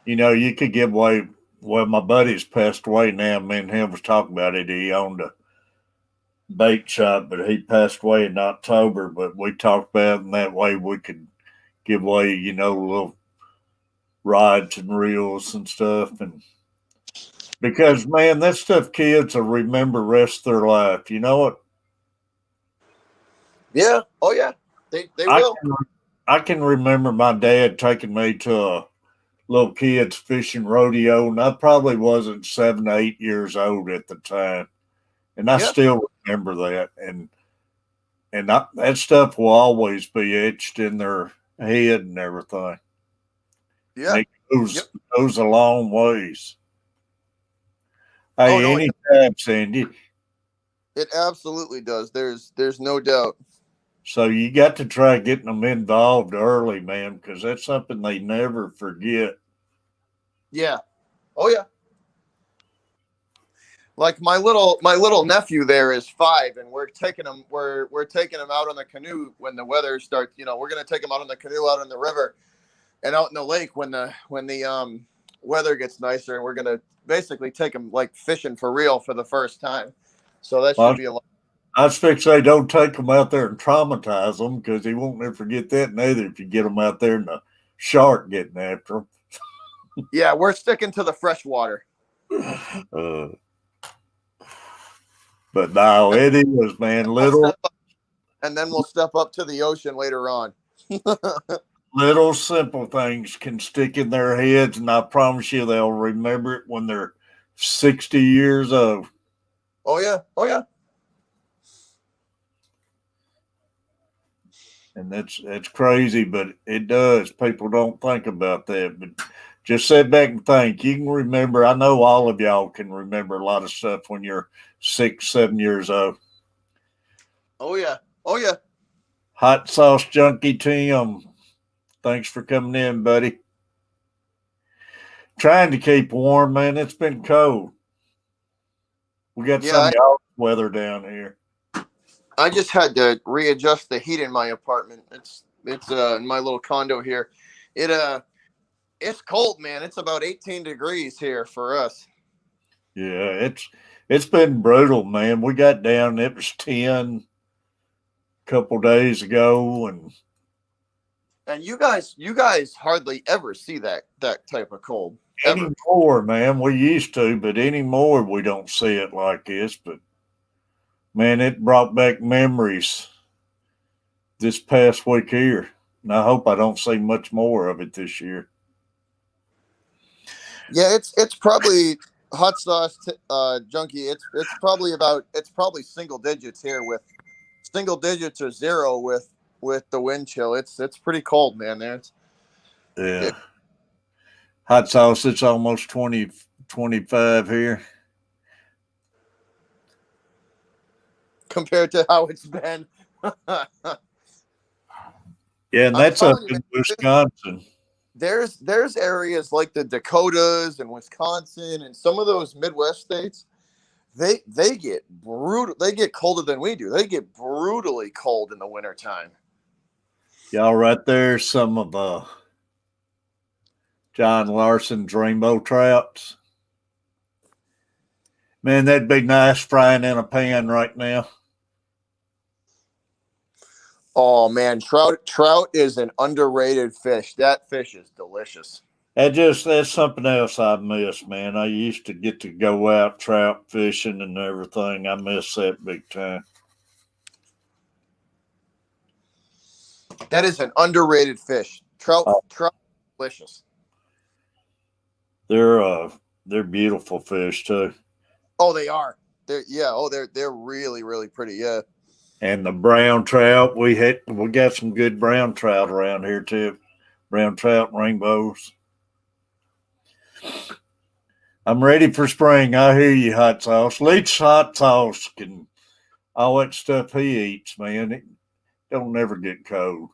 You could give away. Well, my buddy's passed away now. Me and him was talking about it. He owned a bait shop, but he passed away in October. But we talked about it, and that way we could give away, little rods and reels and stuff. And Because man, that stuff kids will remember rest of their life. You know what? Yeah. Oh yeah. They I will. can I can remember my dad taking me to a little kids fishing rodeo, and I probably wasn't 7, 8 years old at the time, and I Yeah. still remember that. That stuff will always be etched in their head and everything. And Yeah. it Yep. goes a long ways. Oh Hey, no, anytime, Sandy. it absolutely does. There's no doubt. So you got to try getting them involved early, man, because that's something they never forget. Yeah. Oh yeah. Like my little nephew there is 5, and we're taking him out on the canoe when the weather starts. We're gonna take him out on the canoe out in the river and out in the lake when the weather gets nicer, and we're gonna basically take him like fishing for real for the first time. So that Well, should be a lot. I expect they don't take them out there and traumatize them because he won't never forget that neither if you get them out there and the shark getting after Yeah, we're sticking to the fresh water. them. But no, it is, man. We'll step up, and then we'll step up to the ocean later on. Little simple things can stick in their heads, and I promise you they'll remember it when they're 60 years old. Oh yeah. Oh yeah. And that's crazy, but it does. People don't think about that. But just sit back and think. You can remember, I know all of y'all can remember a lot of stuff when you're 6, 7 years old. Oh yeah. Oh yeah. Hot sauce junkie Tim. Thanks for coming in, buddy. Trying to keep warm, man. It's been cold. We got some Yeah. y'all weather down here. I just had to readjust the heat in my apartment. It's in my little condo here. It's cold, man. It's about 18 degrees here for us. Yeah, it's been brutal, man. We got down, it was 10 a couple days ago, And you guys hardly ever see that type of cold ever. anymore, man. We used to, but anymore we don't see it like this. But man, it brought back memories this past week here. And I hope I don't see much more of it this year. Yeah, it's probably hot sauce junkie. It's probably single digits here, with single digits or zero with the wind chill. It's pretty cold, man. Yeah. Hot sauce, it's almost 20, 25 here. Compared to how it's been. Yeah, and I'm that's up telling you, in man, Wisconsin. there's areas like the Dakotas and Wisconsin and some of those Midwest states. They get brutal. They get colder than we do. They get brutally cold in the wintertime. Y'all right there, some of John Larson's rainbow trouts. Man, that'd be nice frying in a pan right now. Oh man, trout is an underrated fish. That fish is delicious. That's something else I miss, man. I used to get to go out trout fishing and everything. I miss that big time. That is an underrated fish. Trout, delicious. They're beautiful fish too. Oh, they are. They're really really pretty. Yeah. And the brown trout, we got some good brown trout around here too. Brown trout and rainbows. I'm ready for spring. I hear you, hot sauce. Leach hot sauce can all that stuff he eats, man. It don't never get cold.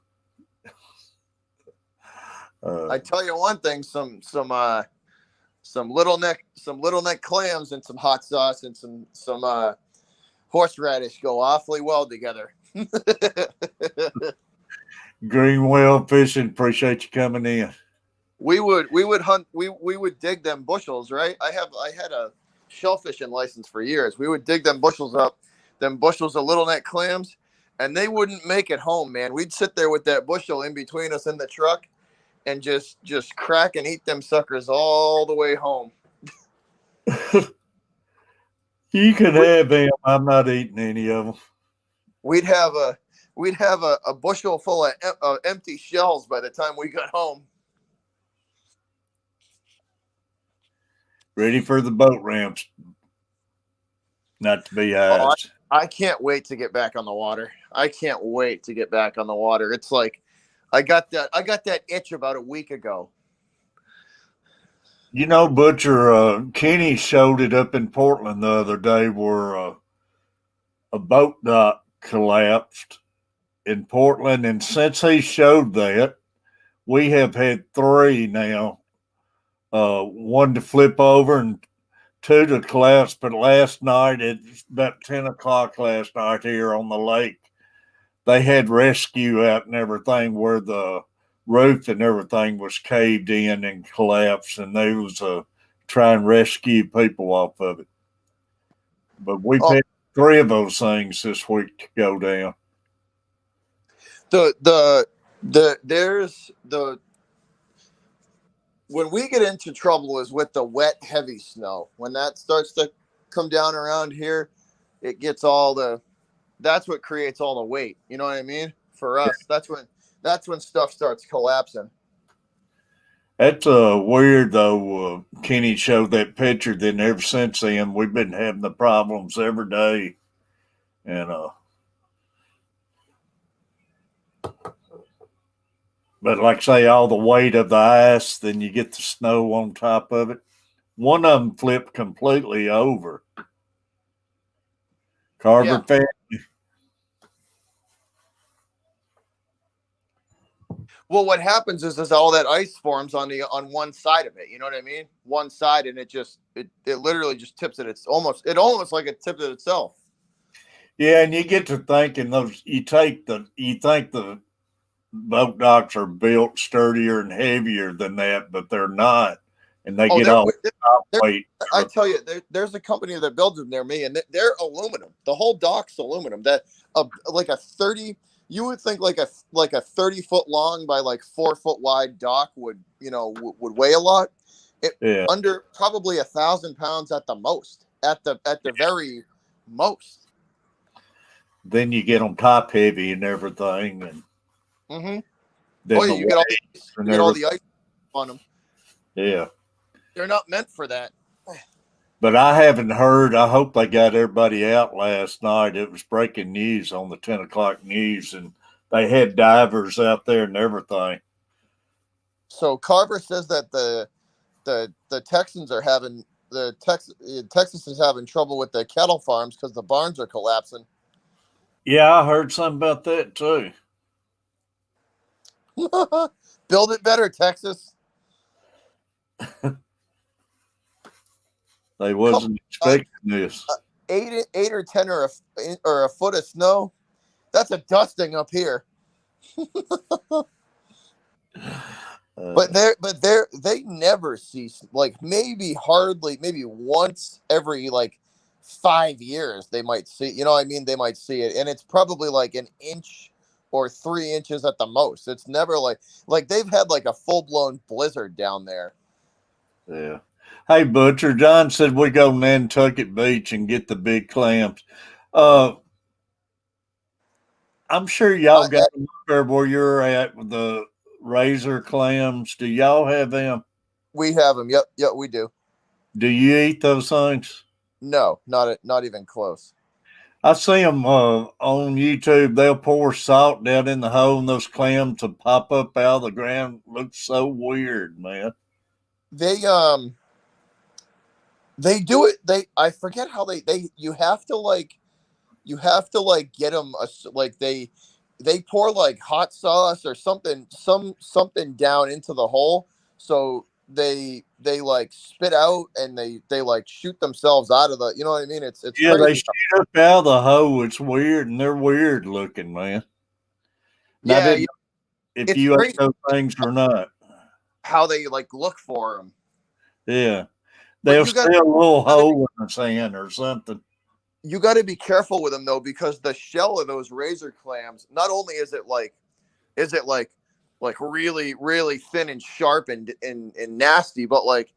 I tell you one thing, some little neck clams and some hot sauce and some horseradish go awfully well together. Greenwell Fishing, appreciate you coming in. We would hunt. We would dig them bushels, right? I had a shellfishing license for years. We would dig them bushels up, them bushels of little neck clams, and they wouldn't make it home, man. We'd sit there with that bushel in between us in the truck, and just crack and eat them suckers all the way home. You can have them. I'm not eating any of them. We'd have a bushel full of empty shells by the time we got home. Ready for the boat ramps. Not to be Oh, honest. I can't wait to get back on the water. I can't wait to get back on the water. It's like I got that itch about a week ago. You know, Butcher, Kenny showed it up in Portland the other day where a boat dock collapsed in Portland. And since he showed that, we have had three now. One to flip over and two to collapse. But last night, it's about 10 o'clock last night here on the lake, they had rescue out and everything where the roof and everything was caved in and collapsed, and they was try and rescue people off of it. But we've Oh, had three of those things this week to go down. There's the when we get into trouble is with the wet, heavy snow. When that starts to come down around here, it gets that's what creates all the weight. You know what I mean? For us, that's when stuff starts collapsing. That's weird though. Kenny showed that picture. Then ever since then, we've been having the problems every day, and but like I say, all the weight of the ice, then you get the snow on top of it. One of them flipped completely over. Carver family. Well, what happens is all that ice forms on one side of it. You know what I mean? One side, and it literally just tips it. It's almost like it tipped it itself. Yeah, and you get to thinking you think the boat docks are built sturdier and heavier than that, but they're not, and they get all top weight. I tell you, there's a company that builds them near me, and they're aluminum. The whole dock's aluminum. That like a 30. You would think like a 30-foot long by like 4-foot wide dock would weigh a lot. Under probably 1,000 pounds at the most, at the very most. Then you get them top heavy and everything, and oh yeah, you get all the ice on them. Yeah, they're not meant for that. But I haven't heard. I hope they got everybody out last night. It was breaking news on the 10 o'clock news, and they had divers out there and everything. So Carver says that the Texans are having Texas is having trouble with the cattle farms because the barns are collapsing. Yeah, I heard something about that too. Build it better, Texas. They wasn't expecting this. 8 or 10 or a foot of snow. That's a dusting up here. But they never see, like maybe once every like 5 years they might see. You know what I mean? They might see it, and it's probably like an inch or 3 inches at the most. It's never like they've had like a full blown blizzard down there. Yeah. Hey, Butcher, John said we go to Nantucket Beach and get the big clams. I'm sure y'all got them up there where you're at with the razor clams. Do y'all have them? We have them. Yep, we do. Do you eat those things? No, not even close. I see them on YouTube. They'll pour salt down in the hole, and those clams will pop up out of the ground. Looks so weird, man. They do it. I forget how you have to get them they pour like hot sauce or something down into the hole, so they like spit out and they like shoot themselves out of the, you know what I mean? It's yeah, crazy. they shoot up out of the hole. It's weird, and they're weird looking, man. Yeah, if you ate those things or not, how they like look for them. Yeah. They'll stay a little hole in the sand or something. You got to be careful with them though, because the shell of those razor clams, not only is it like really, really thin and sharp and nasty, but like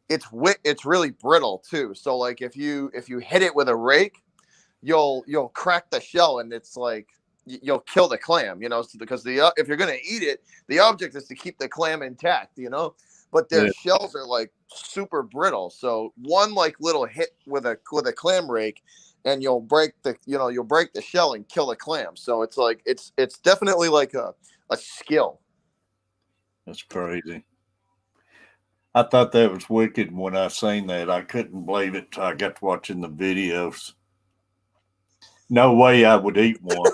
it's really brittle too. So like if you hit it with a rake, you'll crack the shell, and it's like you'll kill the clam, because if you're gonna eat it, the object is to keep the clam intact, But their Yeah. shells are like super brittle. So one like little hit with a clam rake, and you'll break the shell and kill a clam. So it's like it's definitely like a skill. That's crazy. I thought that was wicked when I seen that. I couldn't believe it till I got to watching the videos. No way I would eat one.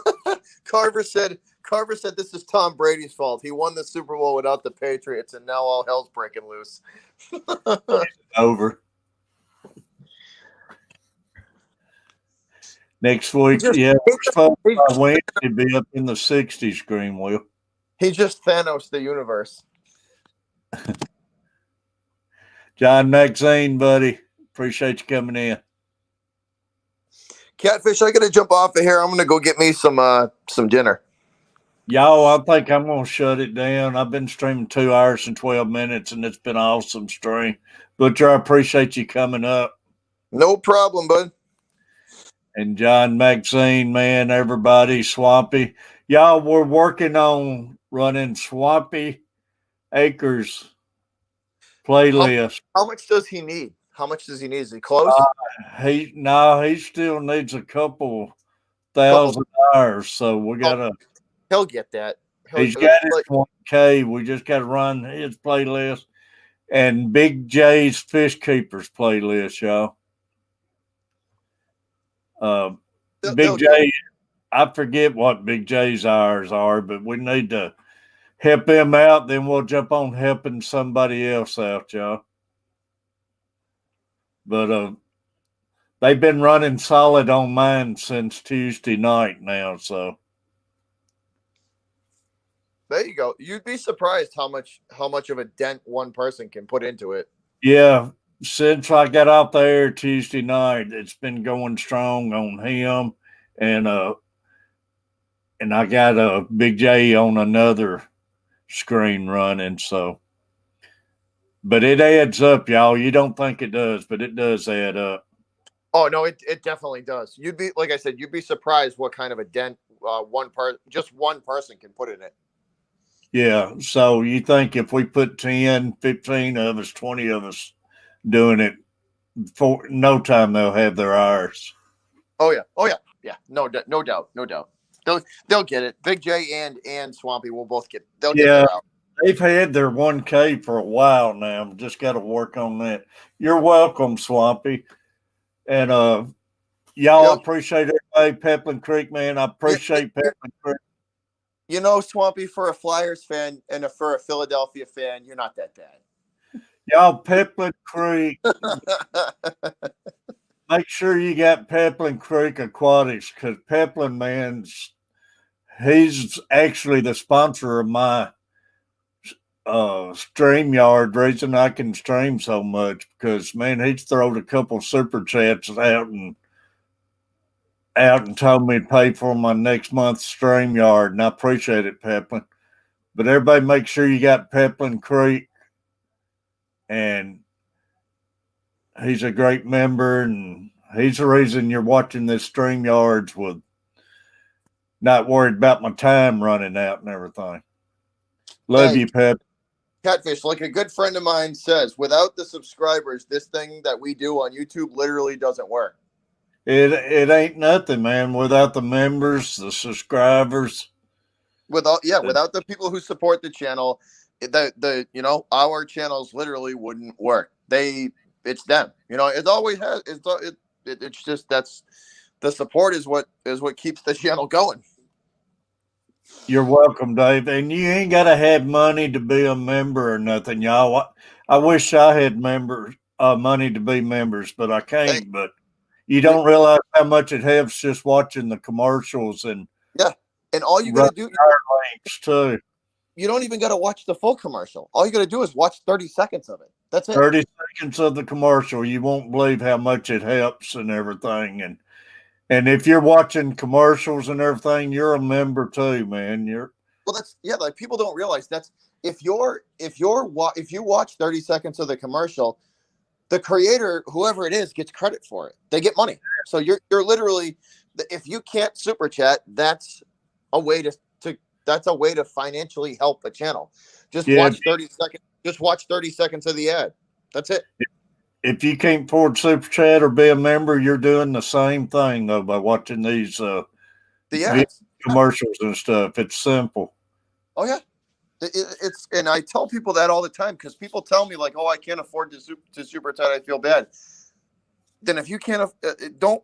Carver said this is Tom Brady's fault. He won the Super Bowl without the Patriots, and now all hell's breaking loose. Over. Next week, we're supposed to by Wednesday be up in the 60s, Greenwell. He just Thanos the universe. John Maxine, buddy. Appreciate you coming in. Catfish, I gotta jump off of here. I'm gonna go get me some dinner. Y'all, I think I'm gonna shut it down. I've been streaming 2 hours and 12 minutes, and it's been an awesome stream. Butcher, I appreciate you coming up. No problem, bud. And John Maxine, man, everybody, Swampy. Y'all, we're working on running Swampy Acres playlist. How much does he need? How much does he need? Is he close? He still needs a couple thousand hours, so we gotta. He'll get that. He's got his 1K. We just gotta run his playlist and Big J's Fish Keepers playlist, y'all. Big J, I forget what Big J's hours are, but we need to help him out. Then we'll jump on helping somebody else out, y'all. But they've been running solid on mine since Tuesday night now, so there you go. You'd be surprised how much of a dent one person can put into it. Yeah, since I got out there Tuesday night, it's been going strong on him, and I got a Big J on another screen running, so. But it adds up, y'all. You don't think it does, but it does add up. Oh no, it definitely does. You'd be, like I said, you'd be surprised what kind of a dent just one person can put in it. Yeah. So you think if we put 10, 15 of us, 20 of us doing it, for no time they'll have their hours. Oh yeah. No doubt. They'll get it. Big J and Swampy will both get. They'll get their hours. They've had their 1K for a while now. Just got to work on that. You're welcome, Swampy. And y'all appreciate everybody. Peplin Creek, man. I appreciate Peplin Creek. Swampy, for a Flyers fan and for a Philadelphia fan, you're not that bad. Y'all, Peplin Creek. Make sure you got Peplin Creek Aquatics, because Peplin, man, he's actually the sponsor of my StreamYard. Reason I can stream so much, because man, he's thrown a couple super chats out and told me to pay for my next month's StreamYard, and I appreciate it, Peplin. But everybody, make sure you got Peplin Creek, and he's a great member, and he's the reason you're watching this StreamYards with not worried about my time running out and everything. Love you, Pep. Catfish, like a good friend of mine says, without the subscribers, this thing that we do on YouTube literally doesn't work. It ain't nothing, man. Without the members, the subscribers, without the people who support the channel, our channels literally wouldn't work. It's them. It always has. It's just that's the support is what keeps the channel going. You're welcome, Dave. And you ain't got to have money to be a member or nothing, y'all. I wish I had money to be members, but I can't. But you don't realize how much it helps just watching the commercials and all you got to do links too. You don't even got to watch the full commercial. All you got to do is watch 30 seconds of it. That's it. 30 seconds of the commercial. You won't believe how much it helps and everything. And if you're watching commercials and everything, you're a member too, man. Like people don't realize that's if you watch 30 seconds of the commercial, the creator, whoever it is, gets credit for it. They get money. So you're literally, if you can't super chat, that's a way to financially help a channel. Just watch 30 seconds. Just watch 30 seconds of the ad. That's it. If you can't afford super chat or be a member, you're doing the same thing though by watching these The ads, commercials and stuff. It's simple. Oh yeah, it's and I tell people that all the time because people tell me like, oh, I can't afford to super chat. I feel bad. Then if you can't, don't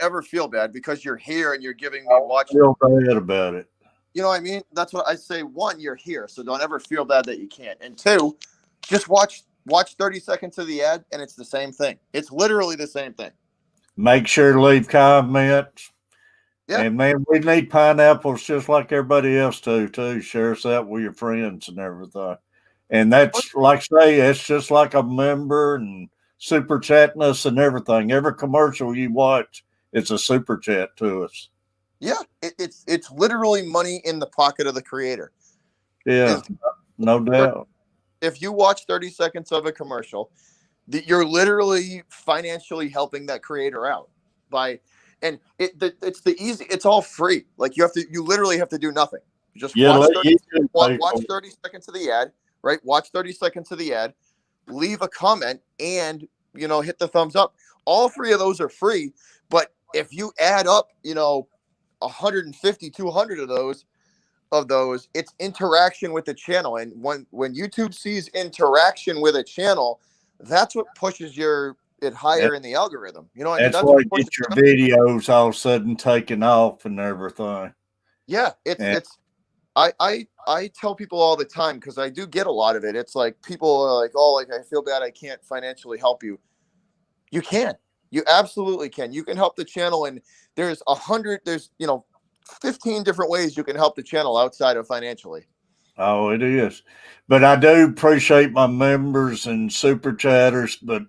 ever feel bad because you're here and you're giving me watch. Feel bad about it. You know what I mean? That's what I say. One, you're here, so don't ever feel bad that you can't. And two, just watch 30 seconds of the ad, and it's the same thing. It's literally the same thing. Make sure to leave comments. Yeah. And man, we need pineapples just like everybody else too. Share us out with your friends and everything. And that's like I say, it's just like a member and super chatting us and everything. Every commercial you watch, it's a super chat to us. Yeah, it's literally money in the pocket of the creator. Yeah, no doubt. If you watch 30 seconds of a commercial, you're literally financially helping that creator out by, and it's all free. Like you literally have to do nothing. Just watch 30 seconds of the ad, right? Watch 30 seconds of the ad, leave a comment, and hit the thumbs up. All three of those are free, but if you add up, 150, 200 of those, it's interaction with the channel. And when YouTube sees interaction with a channel, that's what pushes it higher in the algorithm. You know what I mean? That's why you get your videos all of a sudden taking off and everything. Yeah, I tell people all the time because I do get a lot of it. It's like people are like, oh, like I feel bad I can't financially help you. You can. You absolutely can. You can help the channel, and there's 15 different ways you can help the channel outside of financially. Oh, it is. But I do appreciate my members and super chatters, but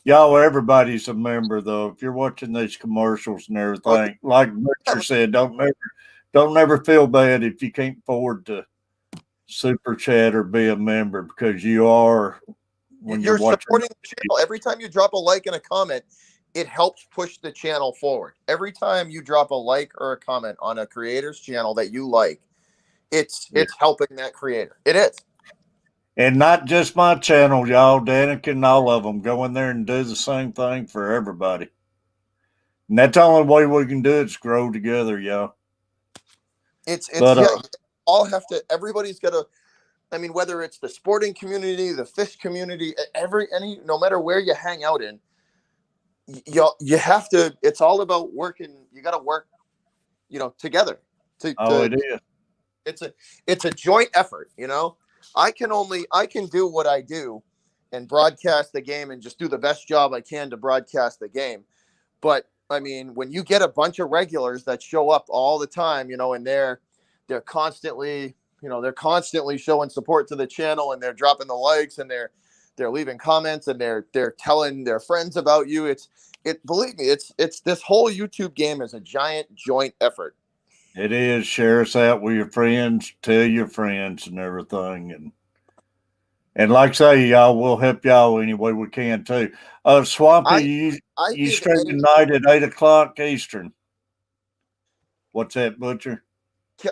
y'all, everybody's a member though. If you're watching these commercials and everything, like Butcher said, don't ever feel bad if you can't afford to super chat or be a member, because you are, when you're supporting the channel. Every time you drop a like and a comment, it helps push the channel forward. Every time you drop a like or a comment on a creator's channel that you like, it's helping that creator. It is. And not just my channel, y'all. Danica and all of them go in there and do the same thing for everybody. And that's the only way we can do it is grow together, y'all. All have to. Everybody's got to. I mean, whether it's the sporting community, the fish community, no matter where you hang out in, you have to. It's all about working. You got to work, together. It is. It's a joint effort. I can do what I do and broadcast the game and just do the best job I can to broadcast the game. But I mean, when you get a bunch of regulars that show up all the time, and they're constantly, they're constantly showing support to the channel, and they're dropping the likes, and they're leaving comments, and they're telling their friends about you. Believe me, it's this whole YouTube game is a giant joint effort. It is. Share us out with your friends, tell your friends and everything. And like I say, y'all, we'll help y'all any way we can too. Swampy, you stream tonight at 8:00 Eastern. What's that, Butcher?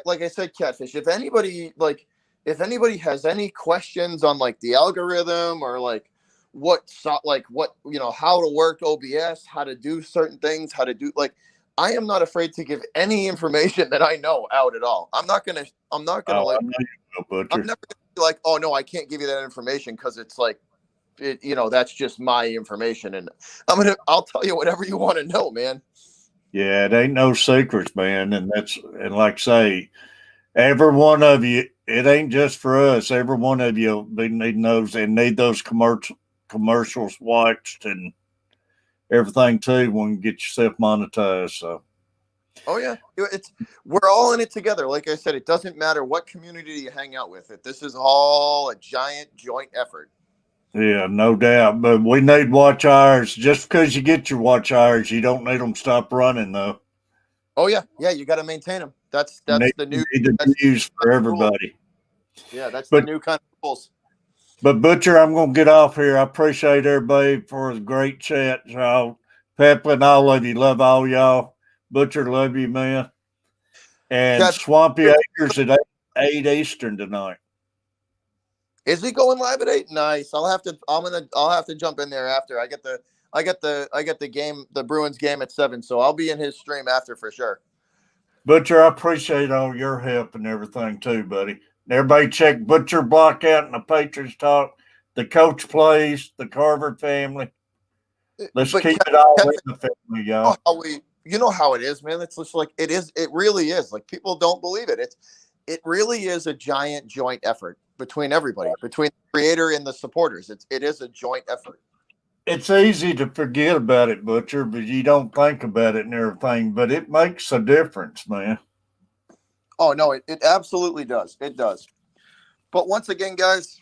Like I said, Catfish, if anybody has any questions on like the algorithm or how to work OBS, how to do certain things, I am not afraid to give any information that I know out at all. I'm never gonna be like, oh no, I can't give you that information because it's like, that's just my information, and I'll tell you whatever you want to know, man. Yeah, it ain't no secrets, man, and like I say, every one of you, it ain't just for us. Every one of you be needing those and need those commercials watched and everything too when you get yourself monetized. So, oh yeah, we're all in it together. Like I said, it doesn't matter what community you hang out with. This is all a giant joint effort. Yeah, no doubt. But we need watch hours. Just because you get your watch hours, you don't need them to stop running though. Oh yeah, you got to maintain them. That's the new views for everybody. Yeah, that's the new kind of rules. But Butcher, I'm gonna get off here. I appreciate everybody for the great chat, y'all. Peplin, I love you. Love all y'all. Butcher, love you, man. And Catfish, Swampy Acres at 8 Eastern tonight. is he going live at 8? Nice. I'll have to jump in there after. I get the game, the Bruins game at 7, so I'll be in his stream after for sure. Butcher, I appreciate all your help and everything too, buddy. Everybody check Butcher Block out in the Patriots Talk. The coach plays, the Carver family. Let's But keep it all in Catfish, the family, y'all. you know how it is, man. It's just like it is. It really is. Like people don't believe it. It really is a giant joint effort between everybody, between the creator and the supporters. It is a joint effort. It's easy to forget about it, Butcher, but you don't think about it and everything. But it makes a difference, man. Oh no, it absolutely does. It does. But once again, guys,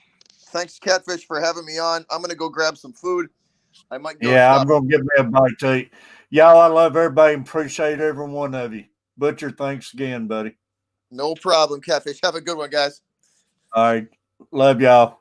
thanks Catfish for having me on. I'm gonna go grab some food. I might go. Yeah, Stop. I'm gonna give me a bite to eat. Y'all, I love everybody and appreciate every one of you. Butcher, thanks again, buddy. No problem, Catfish. Have a good one, guys. All right. Love y'all.